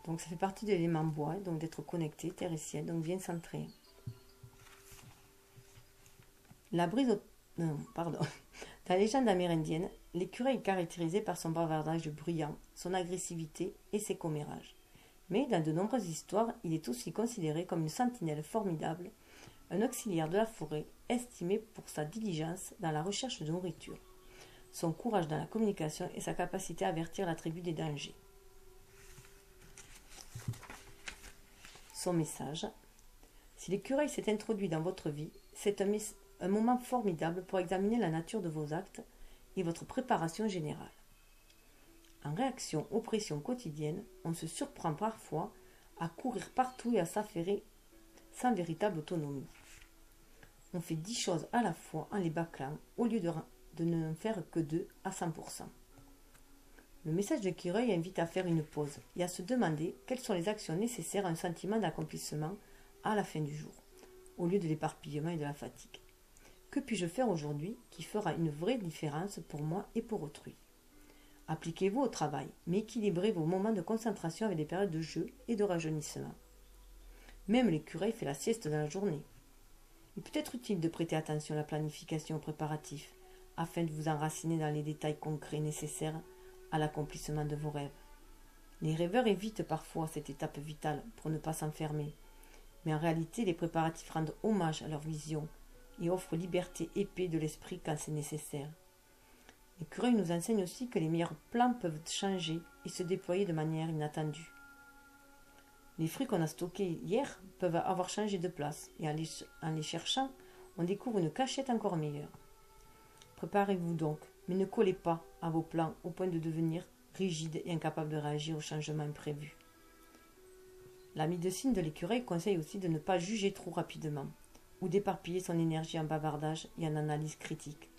Donc ça fait partie de l'élément bois, donc d'être connecté, terre et ciel, donc bien centré. La brise non, pardon. Dans la légende amérindienne, l'écureuil est caractérisé par son bavardage bruyant, son agressivité et ses commérages. Mais dans de nombreuses histoires, il est aussi considéré comme une sentinelle formidable, un auxiliaire de la forêt, estimé pour sa diligence dans la recherche de nourriture, son courage dans la communication et sa capacité à avertir la tribu des dangers. Son message. Si l'écureuil s'est introduit dans votre vie, c'est un moment formidable pour examiner la nature de vos actes et votre préparation générale. En réaction aux pressions quotidiennes, on se surprend parfois à courir partout et à s'affairer sans véritable autonomie. On fait 10 choses à la fois en les bâclant au lieu de ne faire que 2 à 100%. Le message de l'écureuil invite à faire une pause et à se demander quelles sont les actions nécessaires à un sentiment d'accomplissement à la fin du jour, au lieu de l'éparpillement et de la fatigue. Que puis-je faire aujourd'hui qui fera une vraie différence pour moi et pour autrui? Appliquez-vous au travail, mais équilibrez vos moments de concentration avec des périodes de jeu et de rajeunissement. Même l'écureuil fait la sieste dans la journée. Il peut être utile de prêter attention à la planification aux préparatifs, afin de vous enraciner dans les détails concrets nécessaires à l'accomplissement de vos rêves. Les rêveurs évitent parfois cette étape vitale pour ne pas s'enfermer, mais en réalité les préparatifs rendent hommage à leur vision et offrent liberté et paix de l'esprit quand c'est nécessaire. L'écureuil nous enseigne aussi que les meilleurs plans peuvent changer et se déployer de manière inattendue. Les fruits qu'on a stockés hier peuvent avoir changé de place et en les cherchant, on découvre une cachette encore meilleure. Préparez-vous donc, mais ne collez pas à vos plans au point de devenir rigide et incapable de réagir aux changements imprévus. La médecine de l'écureuil conseille aussi de ne pas juger trop rapidement ou d'éparpiller son énergie en bavardage et en analyse critique.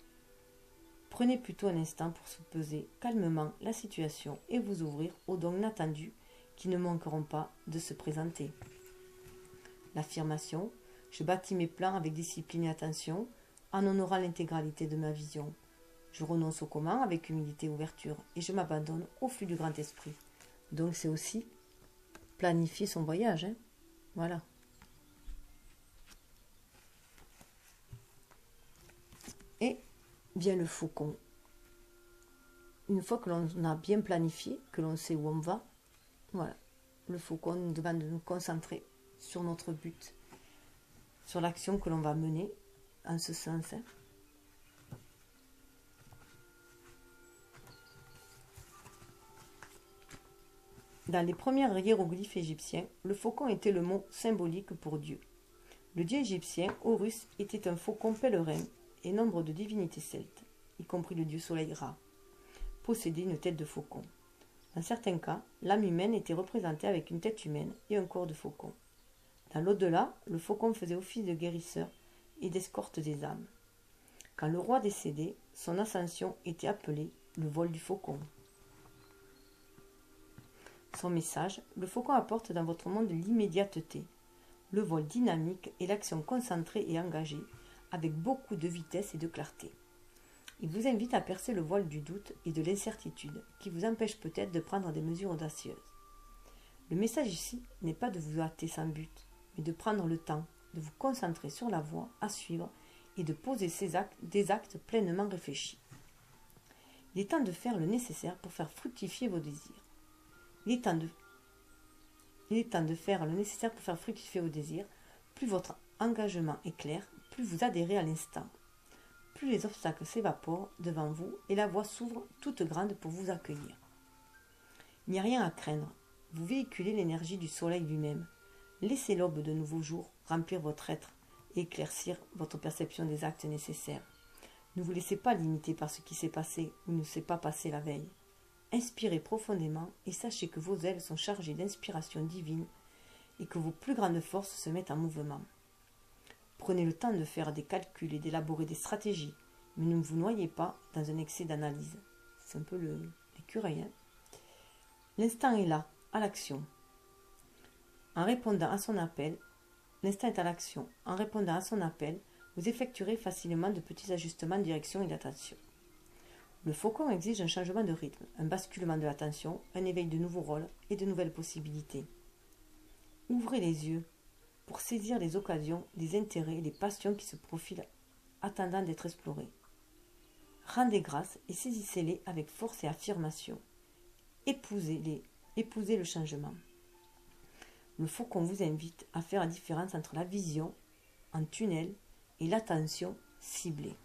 Prenez plutôt un instant pour peser calmement la situation et vous ouvrir aux dons inattendus qui ne manqueront pas de se présenter. L'affirmation « Je bâtis mes plans avec discipline et attention en honorant l'intégralité de ma vision. Je renonce au comment avec humilité et ouverture et je m'abandonne au flux du grand esprit. » Donc c'est aussi planifier son voyage. Voilà. Et vient le faucon. Une fois que l'on a bien planifié, que l'on sait où on va, voilà, le faucon nous demande de nous concentrer sur notre but, sur l'action que l'on va mener en ce sens. Dans les premiers hiéroglyphes égyptiens, le faucon était le mot symbolique pour Dieu. Le dieu égyptien, Horus, était un faucon pèlerin et nombre de divinités celtes, y compris le dieu soleil Ra, possédaient une tête de faucon. Dans certains cas, l'âme humaine était représentée avec une tête humaine et un corps de faucon. Dans l'au-delà, le faucon faisait office de guérisseur et d'escorte des âmes. Quand le roi décédait, son ascension était appelée le vol du faucon. Son message, le faucon apporte dans votre monde l'immédiateté. le vol dynamique et l'action concentrée et engagée, avec beaucoup de vitesse et de clarté. Il vous invite à percer le voile du doute et de l'incertitude, qui vous empêche peut-être de prendre des mesures audacieuses. Le message ici n'est pas de vous hâter sans but, mais de prendre le temps, de vous concentrer sur la voie à suivre et de poser des actes pleinement réfléchis. Il est temps de faire le nécessaire pour faire fructifier vos désirs. Il est temps de faire le nécessaire pour faire fructifier vos désirs. Plus votre engagement est clair, plus vous adhérez à l'instant. Plus les obstacles s'évaporent devant vous et la voie s'ouvre toute grande pour vous accueillir. Il n'y a rien à craindre. Vous véhiculez l'énergie du soleil lui-même. Laissez l'aube de nouveaux jours remplir votre être et éclaircir votre perception des actes nécessaires. Ne vous laissez pas limiter par ce qui s'est passé ou ne s'est pas passé la veille. Inspirez profondément et sachez que vos ailes sont chargées d'inspiration divine et que vos plus grandes forces se mettent en mouvement. Prenez le temps de faire des calculs et d'élaborer des stratégies, mais ne vous noyez pas dans un excès d'analyse. C'est un peu l'écureuil. L'instant est là, à l'action. En répondant à son appel, l'instant est à l'action. En répondant à son appel, vous effectuerez facilement de petits ajustements de direction et d'attention. Le faucon exige un changement de rythme, un basculement de l'attention, un éveil de nouveaux rôles et de nouvelles possibilités. Ouvrez les yeux pour saisir les occasions, les intérêts et les passions qui se profilent, attendant d'être explorés. Rendez grâce et saisissez-les avec force et affirmation. Épousez le changement. Le faucon vous invite à faire la différence entre la vision en tunnel et l'attention ciblée.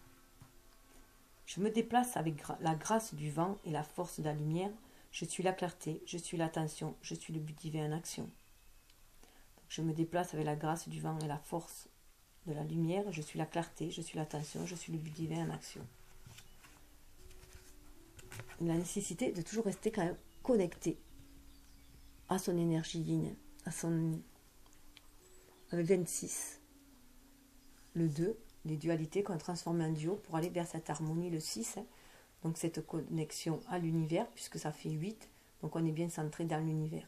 Je me déplace avec la grâce du vent et la force de la lumière. Je suis la clarté, je suis l'attention, je suis le but divin en action. Donc, je me déplace avec la grâce du vent et la force de la lumière. Je suis la clarté, je suis l'attention, je suis le but divin en action. La nécessité de toujours rester quand même connecté à son énergie yin, avec 26. Le 2, les dualités qu'on a transformées en duo pour aller vers cette harmonie, le 6. Donc cette connexion à l'univers, puisque ça fait 8. Donc on est bien centré dans l'univers.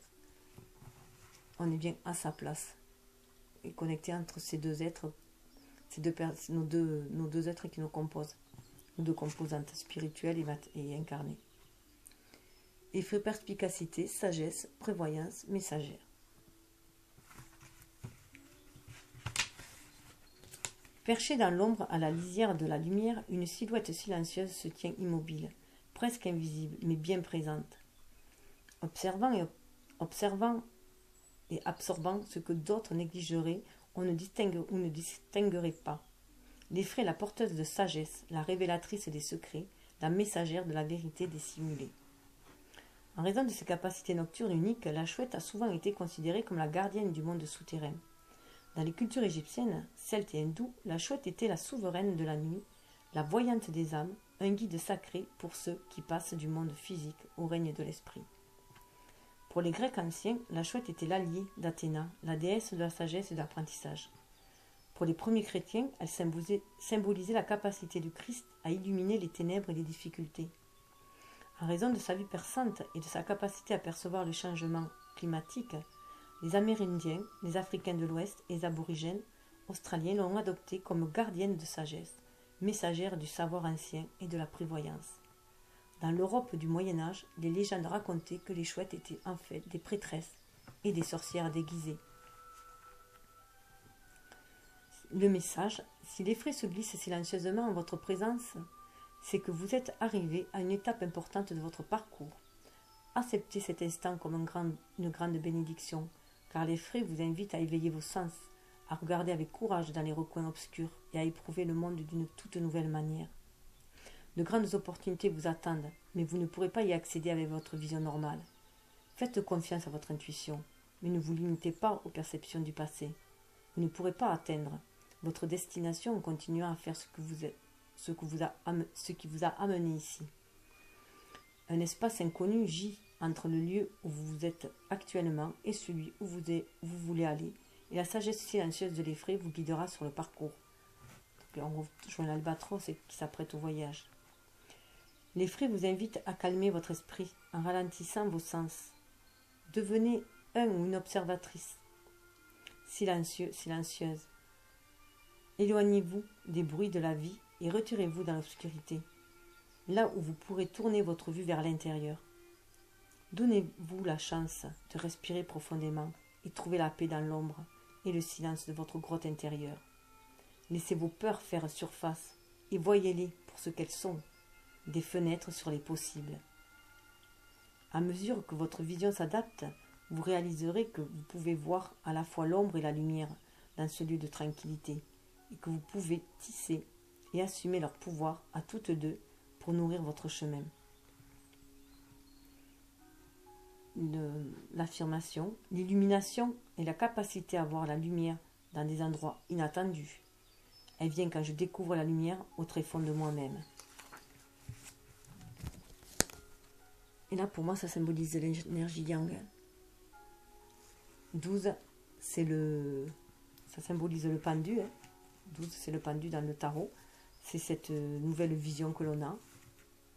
On est bien à sa place. Et connecté entre ces deux êtres, nos deux êtres qui nous composent. Nos deux composantes spirituelles et incarnées. Effet, perspicacité, sagesse, prévoyance, messagère. Perchée dans l'ombre à la lisière de la lumière, une silhouette silencieuse se tient immobile, presque invisible, mais bien présente. Observant et absorbant ce que d'autres négligeraient, on ne distinguerait pas. L'effraie, la porteuse de sagesse, la révélatrice des secrets, la messagère de la vérité dissimulée. En raison de ses capacités nocturnes uniques, la chouette a souvent été considérée comme la gardienne du monde souterrain. Dans les cultures égyptiennes, celtes et hindoues, la chouette était la souveraine de la nuit, la voyante des âmes, un guide sacré pour ceux qui passent du monde physique au règne de l'esprit. Pour les Grecs anciens, la chouette était l'alliée d'Athéna, la déesse de la sagesse et de l'apprentissage. Pour les premiers chrétiens, elle symbolisait la capacité du Christ à illuminer les ténèbres et les difficultés. En raison de sa vue perçante et de sa capacité à percevoir les changements climatiques, les Amérindiens, les Africains de l'Ouest et les aborigènes australiens l'ont adoptée comme gardienne de sagesse, messagère du savoir ancien et de la prévoyance. Dans l'Europe du Moyen-Âge, les légendes racontaient que les chouettes étaient en fait des prêtresses et des sorcières déguisées. Le message, si l'effraie se glisse silencieusement en votre présence, c'est que vous êtes arrivé à une étape importante de votre parcours. Acceptez cet instant comme une grande bénédiction, car l'effraie vous invite à éveiller vos sens, à regarder avec courage dans les recoins obscurs et à éprouver le monde d'une toute nouvelle manière. De grandes opportunités vous attendent, mais vous ne pourrez pas y accéder avec votre vision normale. Faites confiance à votre intuition, mais ne vous limitez pas aux perceptions du passé. Vous ne pourrez pas atteindre votre destination en continuant à faire ce qui vous a amené ici. Un espace inconnu gît entre le lieu où vous êtes actuellement et celui où vous voulez aller, et la sagesse silencieuse de l'effraie vous guidera sur le parcours. Puis on rejoint l'albatros qui s'apprête au voyage. L'effraie vous invite à calmer votre esprit en ralentissant vos sens. Devenez un ou une observatrice. silencieux, silencieuse. Éloignez-vous des bruits de la vie et retirez-vous dans l'obscurité, là où vous pourrez tourner votre vue vers l'intérieur. Donnez-vous la chance de respirer profondément et trouver la paix dans l'ombre et le silence de votre grotte intérieure. Laissez vos peurs faire surface et voyez-les pour ce qu'elles sont, des fenêtres sur les possibles. À mesure que votre vision s'adapte, vous réaliserez que vous pouvez voir à la fois l'ombre et la lumière dans ce lieu de tranquillité, et que vous pouvez tisser et assumer leur pouvoir à toutes deux pour nourrir votre chemin. L'affirmation, l'illumination est la capacité à voir la lumière dans des endroits inattendus. Elle vient quand je découvre la lumière au tréfonds de moi-même. Et là, pour moi, ça symbolise l'énergie yang. 12, ça symbolise le pendu. 12, c'est le pendu dans le tarot. C'est cette nouvelle vision que l'on a.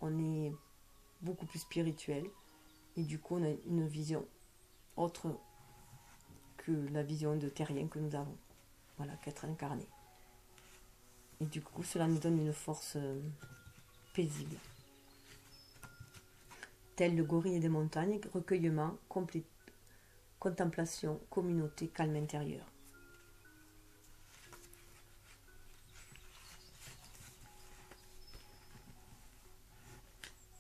On est beaucoup plus spirituel. Et du coup, on a une vision autre que la vision de terrien que nous avons. Voilà, qu'être incarné. Et du coup, cela nous donne une force paisible. Tel le gorille des montagnes, recueillement, contemplation, communauté, calme intérieur.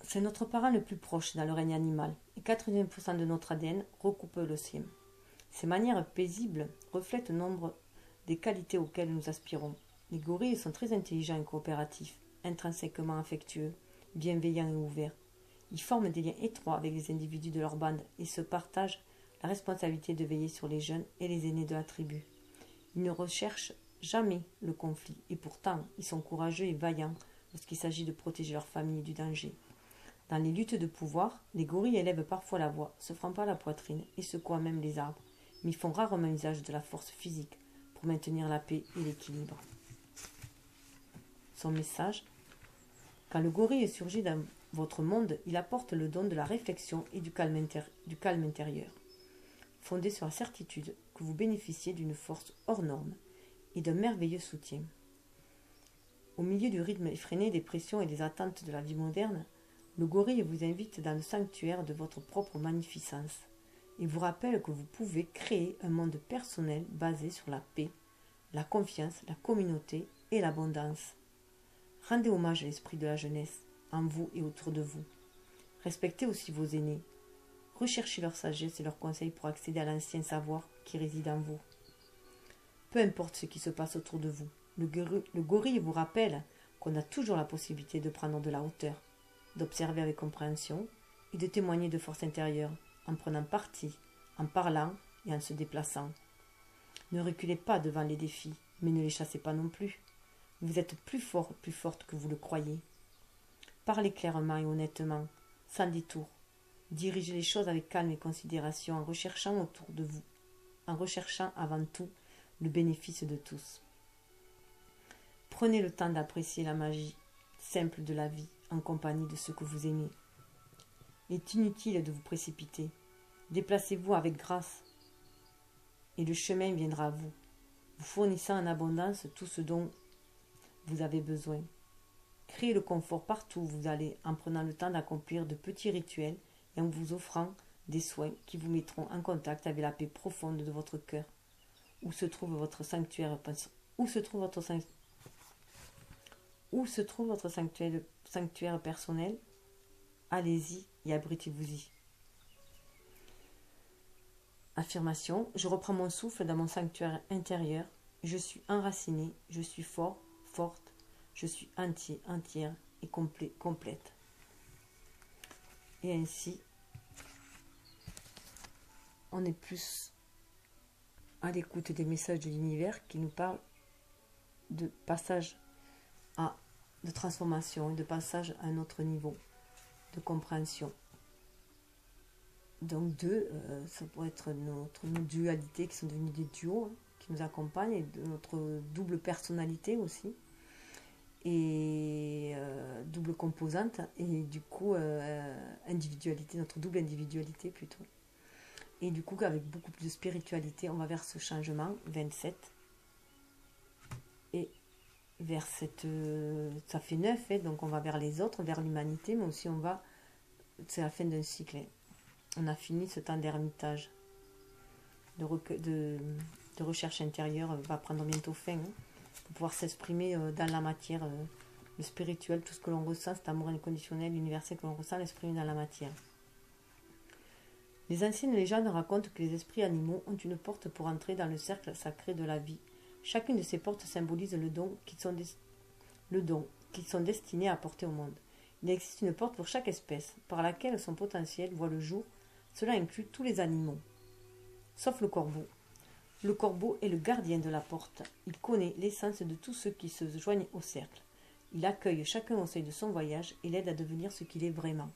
C'est notre parent le plus proche dans le règne animal, et 80% de notre ADN recoupe le sien. Ces manières paisibles reflètent nombre des qualités auxquelles nous aspirons. Les gorilles sont très intelligents et coopératifs, intrinsèquement affectueux, bienveillants et ouverts. Ils forment des liens étroits avec les individus de leur bande et se partagent la responsabilité de veiller sur les jeunes et les aînés de la tribu. Ils ne recherchent jamais le conflit, et pourtant ils sont courageux et vaillants lorsqu'il s'agit de protéger leur famille du danger. Dans les luttes de pouvoir, les gorilles élèvent parfois la voix, se frappant la poitrine et secouant même les arbres, mais ils font rarement usage de la force physique pour maintenir la paix et l'équilibre. Son message: quand le gorille surgit dans votre monde, il apporte le don de la réflexion et du calme intérieur, fondé sur la certitude que vous bénéficiez d'une force hors norme et d'un merveilleux soutien. Au milieu du rythme effréné des pressions et des attentes de la vie moderne, le gorille vous invite dans le sanctuaire de votre propre magnificence et vous rappelle que vous pouvez créer un monde personnel basé sur la paix, la confiance, la communauté et l'abondance. Rendez hommage à l'esprit de la jeunesse, en vous et autour de vous. Respectez aussi vos aînés. Recherchez leur sagesse et leurs conseils pour accéder à l'ancien savoir qui réside en vous. Peu importe ce qui se passe autour de vous, le gorille vous rappelle qu'on a toujours la possibilité de prendre de la hauteur, d'observer avec compréhension et de témoigner de force intérieure en prenant parti, en parlant et en se déplaçant. Ne reculez pas devant les défis, mais ne les chassez pas non plus. Vous êtes plus fort, plus forte que vous le croyez. Parlez clairement et honnêtement, sans détour. Dirigez les choses avec calme et considération en recherchant autour de vous, en recherchant avant tout le bénéfice de tous. Prenez le temps d'apprécier la magie simple de la vie en compagnie de ceux que vous aimez. Il est inutile de vous précipiter. Déplacez-vous avec grâce et le chemin viendra à vous, vous fournissant en abondance tout ce dont vous avez besoin. Créez le confort partout où vous allez en prenant le temps d'accomplir de petits rituels et en vous offrant des soins qui vous mettront en contact avec la paix profonde de votre cœur. Où se trouve votre sanctuaire sanctuaire personnel? Allez-y et abritez-vous-y. Affirmation: je reprends mon souffle dans mon sanctuaire intérieur. Je suis enraciné, je suis fort, forte, je suis entier, entière et complète. Et ainsi, on est plus à l'écoute des messages de l'univers qui nous parlent de passage de transformation et de passage à un autre niveau de compréhension. Donc ça pourrait être nos dualités qui sont devenues des duos, qui nous accompagnent, et de notre double personnalité aussi, et double composante, et du coup individualité, notre double individualité plutôt. Et du coup, avec beaucoup plus de spiritualité, on va vers ce changement, 27. Et vers cette... ça fait 9, hein, donc on va vers les autres, vers l'humanité, mais aussi on va... C'est la fin d'un cycle. Hein. On a fini ce temps d'ermitage, de recherche intérieure, va prendre bientôt fin, hein, pour pouvoir s'exprimer dans la matière, le spirituel, tout ce que l'on ressent, cet amour inconditionnel, universel que l'on ressent, l'exprimer dans la matière. Les anciennes légendes racontent que les esprits animaux ont une porte pour entrer dans le cercle sacré de la vie. Chacune de ces portes symbolise le don qu'ils sont destinés à apporter au monde. Il existe une porte pour chaque espèce, par laquelle son potentiel voit le jour. Cela inclut tous les animaux, sauf le corbeau. Le corbeau est le gardien de la porte. Il connaît l'essence de tous ceux qui se joignent au cercle. Il accueille chacun au seuil de son voyage et l'aide à devenir ce qu'il est vraiment.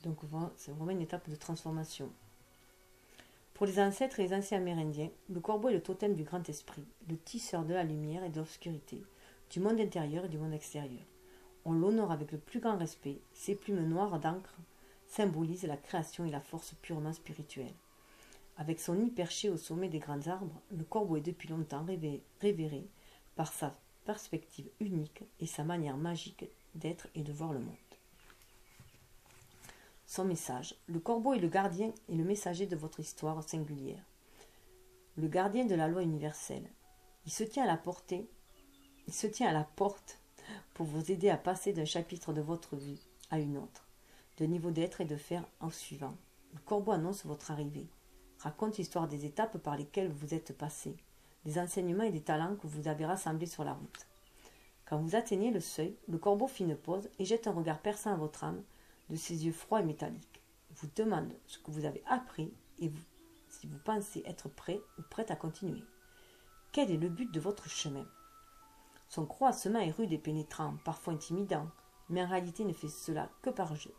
Donc c'est vraiment une étape de transformation. Pour les ancêtres et les anciens amérindiens, le corbeau est le totem du grand esprit, le tisseur de la lumière et de l'obscurité, du monde intérieur et du monde extérieur. On l'honore avec le plus grand respect. Ses plumes noires d'encre symbolisent la création et la force purement spirituelle. Avec son nid perché au sommet des grands arbres, le corbeau est depuis longtemps révéré par sa perspective unique et sa manière magique d'être et de voir le monde. Son message. Le corbeau est le gardien et le messager de votre histoire singulière. Le gardien de la loi universelle. Il se tient à la porte pour vous aider à passer d'un chapitre de votre vie à une autre, de niveau d'être et de faire en suivant. Le corbeau annonce votre arrivée, raconte l'histoire des étapes par lesquelles vous êtes passé, des enseignements et des talents que vous avez rassemblés sur la route. Quand vous atteignez le seuil, le corbeau fait une pause et jette un regard perçant à votre âme de ses yeux froids et métalliques. Il vous demande ce que vous avez appris et si vous pensez être prêt ou prête à continuer. Quel est le but de votre chemin? Son croassement est rude et pénétrant, parfois intimidant, mais en réalité il ne fait cela que par jeu.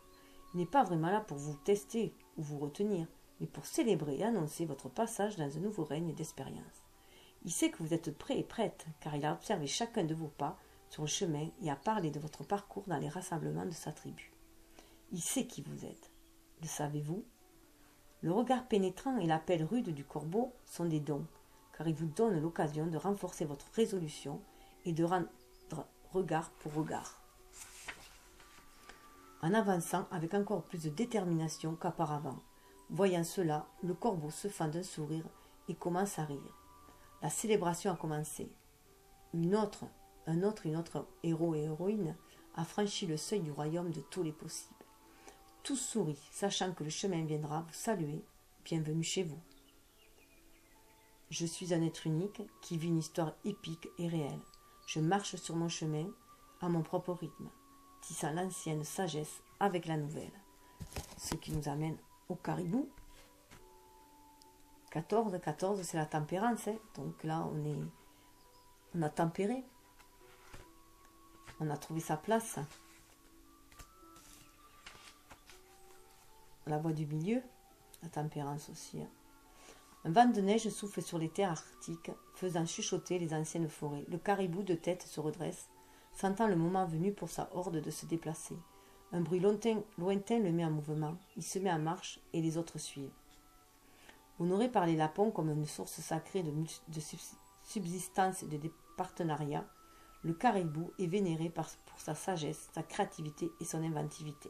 Il n'est pas vraiment là pour vous tester ou vous retenir, mais pour célébrer et annoncer votre passage dans un nouveau règne d'expérience. Il sait que vous êtes prêt et prête, car il a observé chacun de vos pas sur le chemin et a parlé de votre parcours dans les rassemblements de sa tribu. Il sait qui vous êtes. Le savez-vous? Le regard pénétrant et l'appel rude du corbeau sont des dons, car ils vous donnent l'occasion de renforcer votre résolution et de rendre regard pour regard. En avançant avec encore plus de détermination qu'auparavant, voyant cela, le corbeau se fend d'un sourire et commence à rire. La célébration a commencé. Un autre héros et héroïne a franchi le seuil du royaume de tous les possibles. Tous sourient, sachant que le chemin viendra vous saluer. Bienvenue chez vous. Je suis un être unique qui vit une histoire épique et réelle. Je marche sur mon chemin à mon propre rythme, tissant l'ancienne sagesse avec la nouvelle. Ce qui nous amène au caribou. 14, c'est la tempérance. Hein. Donc là, on a tempéré. On a trouvé sa place. La voie du milieu, la tempérance aussi. Hein. Un vent de neige souffle sur les terres arctiques, faisant chuchoter les anciennes forêts. Le caribou de tête se redresse, sentant le moment venu pour sa horde de se déplacer. Un bruit lointain le met en mouvement. Il se met en marche et les autres suivent. Honoré par les Lapons comme une source sacrée de subsistance et de partenariat, le caribou est vénéré pour sa sagesse, sa créativité et son inventivité.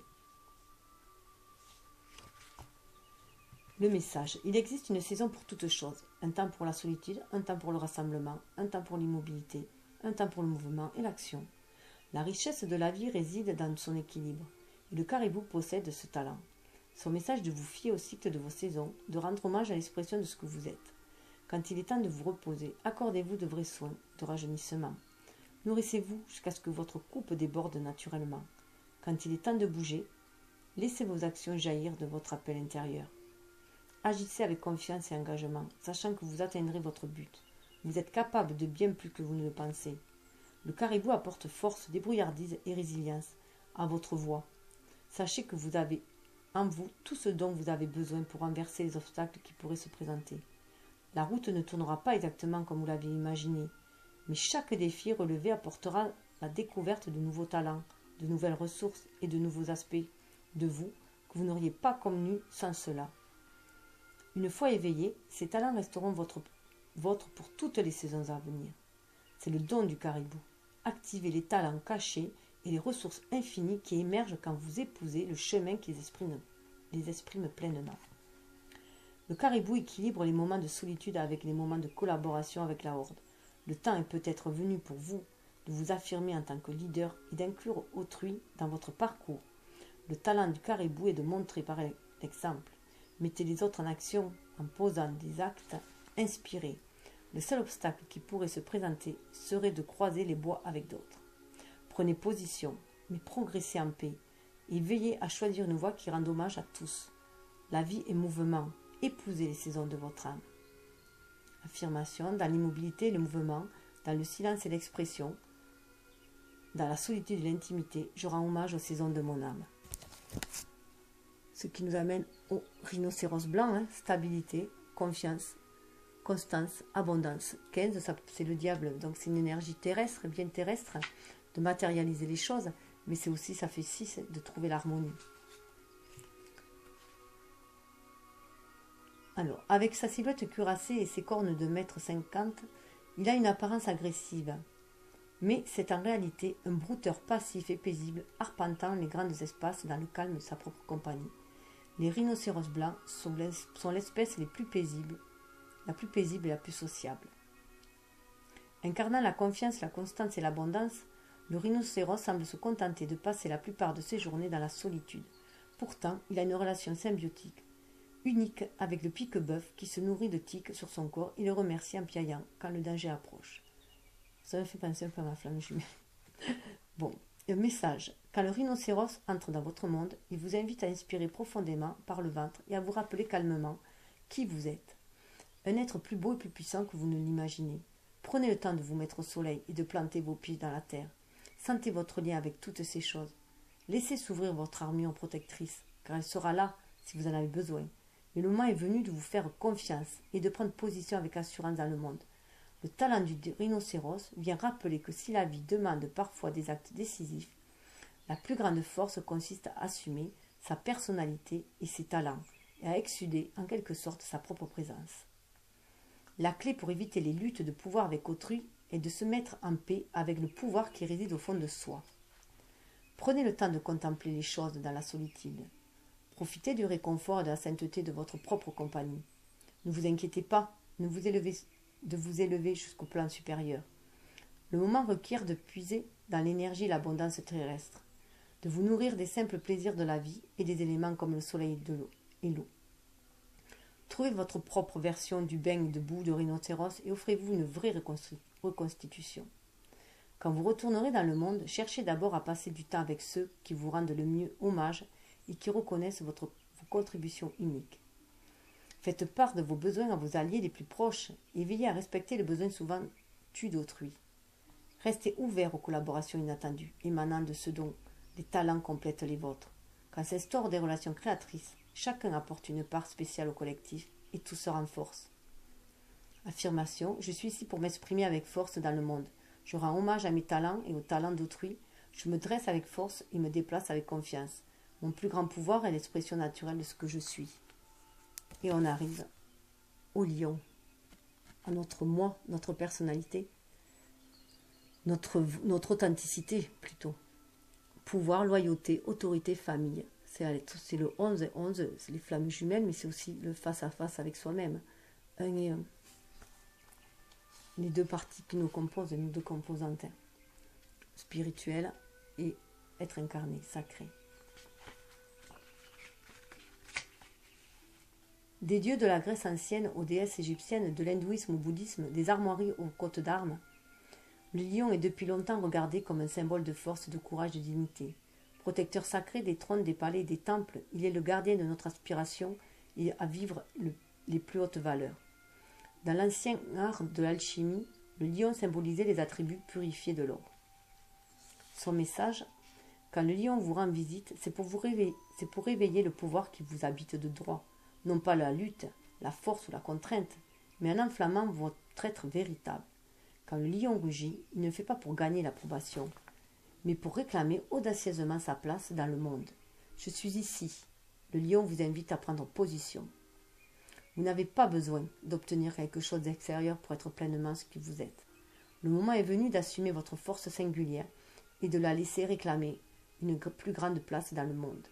Le message. Il existe une saison pour toutes choses. Un temps pour la solitude, un temps pour le rassemblement, un temps pour l'immobilité, un temps pour le mouvement et l'action. La richesse de la vie réside dans son équilibre. Et le caribou possède ce talent. Son message de vous fier au cycle de vos saisons, de rendre hommage à l'expression de ce que vous êtes. Quand il est temps de vous reposer, accordez-vous de vrais soins, de rajeunissement. Nourrissez-vous jusqu'à ce que votre coupe déborde naturellement. Quand il est temps de bouger, laissez vos actions jaillir de votre appel intérieur. Agissez avec confiance et engagement, sachant que vous atteindrez votre but. Vous êtes capable de bien plus que vous ne le pensez. Le caribou apporte force, débrouillardise et résilience à votre voie. Sachez que vous avez en vous tout ce dont vous avez besoin pour renverser les obstacles qui pourraient se présenter. La route ne tournera pas exactement comme vous l'aviez imaginé, mais chaque défi relevé apportera la découverte de nouveaux talents, de nouvelles ressources et de nouveaux aspects de vous que vous n'auriez pas connus sans cela. Une fois éveillés, ces talents resteront vôtres pour toutes les saisons à venir. C'est le don du caribou. Activez les talents cachés et les ressources infinies qui émergent quand vous épousez le chemin qui les exprime pleinement. Le caribou équilibre les moments de solitude avec les moments de collaboration avec la horde. Le temps est peut-être venu pour vous de vous affirmer en tant que leader et d'inclure autrui dans votre parcours. Le talent du caribou est de montrer par l'exemple. Mettez les autres en action en posant des actes inspirés. Le seul obstacle qui pourrait se présenter serait de croiser les bois avec d'autres. Prenez position, mais progressez en paix et veillez à choisir une voie qui rende hommage à tous. La vie est mouvement. Épousez les saisons de votre âme. Affirmation, dans l'immobilité et le mouvement, dans le silence et l'expression, dans la solitude et l'intimité, je rends hommage aux saisons de mon âme. Ce qui nous amène au rhinocéros blanc, stabilité, confiance, constance, abondance. 15, c'est le diable, donc c'est une énergie terrestre, bien terrestre, de matérialiser les choses, mais c'est aussi, ça fait 6, de trouver l'harmonie. Alors, avec sa silhouette cuirassée et ses cornes de 1,50 m, il a une apparence agressive. Mais c'est en réalité un brouteur passif et paisible, arpentant les grands espaces dans le calme de sa propre compagnie. Les rhinocéros blancs sont l'espèce la plus paisible et la plus sociable. Incarnant la confiance, la constance et l'abondance, le rhinocéros semble se contenter de passer la plupart de ses journées dans la solitude. Pourtant, il a une relation symbiotique, unique avec le pique-bœuf qui se nourrit de tiques sur son corps et le remercie en piaillant quand le danger approche. Ça me fait penser un peu à ma flamme jumelle. Bon, un message. Quand le rhinocéros entre dans votre monde, il vous invite à inspirer profondément par le ventre et à vous rappeler calmement qui vous êtes. Un être plus beau et plus puissant que vous ne l'imaginez. Prenez le temps de vous mettre au soleil et de planter vos pieds dans la terre. Sentez votre lien avec toutes ces choses. Laissez s'ouvrir votre armure protectrice, car elle sera là si vous en avez besoin. Mais le moment est venu de vous faire confiance et de prendre position avec assurance dans le monde. Le talent du rhinocéros vient rappeler que si la vie demande parfois des actes décisifs, la plus grande force consiste à assumer sa personnalité et ses talents et à exsuder en quelque sorte sa propre présence. La clé pour éviter les luttes de pouvoir avec autrui est de se mettre en paix avec le pouvoir qui réside au fond de soi. Prenez le temps de contempler les choses dans la solitude. Profitez du réconfort et de la sainteté de votre propre compagnie. Ne vous inquiétez pas de vous élever jusqu'au plan supérieur. Le moment requiert de puiser dans l'énergie et l'abondance terrestre, de vous nourrir des simples plaisirs de la vie et des éléments comme le soleil et l'eau. Trouvez votre propre version du bain de boue de rhinocéros et offrez-vous une vraie reconstitution. Quand vous retournerez dans le monde, cherchez d'abord à passer du temps avec ceux qui vous rendent le mieux hommage et qui reconnaissent vos contributions uniques. Faites part de vos besoins à vos alliés les plus proches et veillez à respecter les besoins souvent tus d'autrui. Restez ouverts aux collaborations inattendues, émanant de ceux dont les talents complètent les vôtres. Quand s'instaurent des relations créatrices, chacun apporte une part spéciale au collectif et tout se renforce. Affirmation, je suis ici pour m'exprimer avec force dans le monde. Je rends hommage à mes talents et aux talents d'autrui. Je me dresse avec force et me déplace avec confiance. Mon plus grand pouvoir est l'expression naturelle de ce que je suis. Et on arrive au lion, à notre moi, notre personnalité, notre authenticité plutôt. Pouvoir, loyauté, autorité, famille. C'est le 11 et 11, c'est les flammes jumelles, mais c'est aussi le face-à-face avec soi-même. Un et un. Les deux parties qui nous composent, les deux composantes. Spirituelle et être incarné, sacré. Des dieux de la Grèce ancienne aux déesses égyptiennes, de l'hindouisme au bouddhisme, des armoiries aux côtes d'armes, le lion est depuis longtemps regardé comme un symbole de force, de courage, de dignité. Protecteur sacré des trônes, des palais et des temples, il est le gardien de notre aspiration et à vivre les plus hautes valeurs. Dans l'ancien art de l'alchimie, le lion symbolisait les attributs purifiés de l'or. Son message, quand le lion vous rend visite, c'est pour réveiller le pouvoir qui vous habite de droit. Non pas la lutte, la force ou la contrainte, mais en enflammant votre être véritable. Quand le lion rugit, il ne fait pas pour gagner l'approbation, mais pour réclamer audacieusement sa place dans le monde. Je suis ici. Le lion vous invite à prendre position. Vous n'avez pas besoin d'obtenir quelque chose d'extérieur pour être pleinement ce que vous êtes. Le moment est venu d'assumer votre force singulière et de la laisser réclamer une plus grande place dans le monde.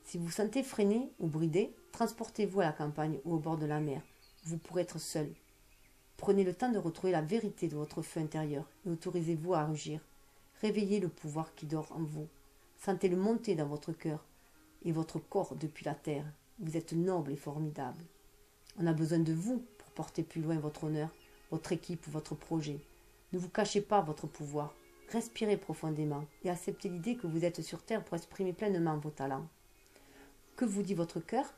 Si vous vous sentez freiné ou bridé, transportez-vous à la campagne ou au bord de la mer. Vous pourrez être seul. Prenez le temps de retrouver la vérité de votre feu intérieur et autorisez-vous à rugir. Réveillez le pouvoir qui dort en vous. Sentez-le monter dans votre cœur et votre corps depuis la terre. Vous êtes noble et formidable. On a besoin de vous pour porter plus loin votre honneur, votre équipe ou votre projet. Ne vous cachez pas votre pouvoir. Respirez profondément et acceptez l'idée que vous êtes sur terre pour exprimer pleinement vos talents. Que vous dit votre cœur?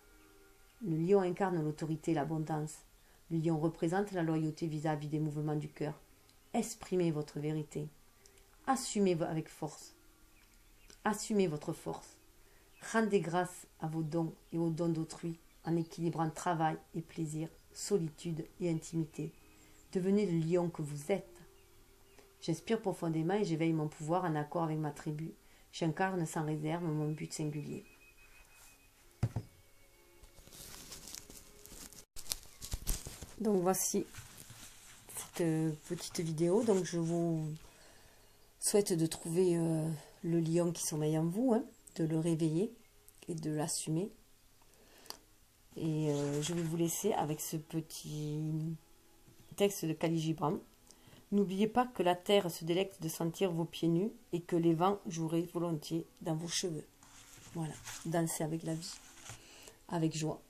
Le lion incarne l'autorité et l'abondance. Le lion représente la loyauté vis-à-vis des mouvements du cœur. Exprimez votre vérité. Assumez avec force. Assumez votre force. Rendez grâce à vos dons et aux dons d'autrui en équilibrant travail et plaisir, solitude et intimité. Devenez le lion que vous êtes. J'inspire profondément et j'éveille mon pouvoir en accord avec ma tribu. J'incarne sans réserve mon but singulier. Donc voici cette petite vidéo. Donc je vous souhaite de trouver le lion qui sommeille en vous, de le réveiller et de l'assumer. Et je vais vous laisser avec ce petit texte de Khalil Gibran. N'oubliez pas que la terre se délecte de sentir vos pieds nus et que les vents joueraient volontiers dans vos cheveux. Voilà, dansez avec la vie, avec joie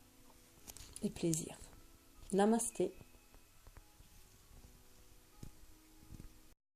et plaisir. Namasté.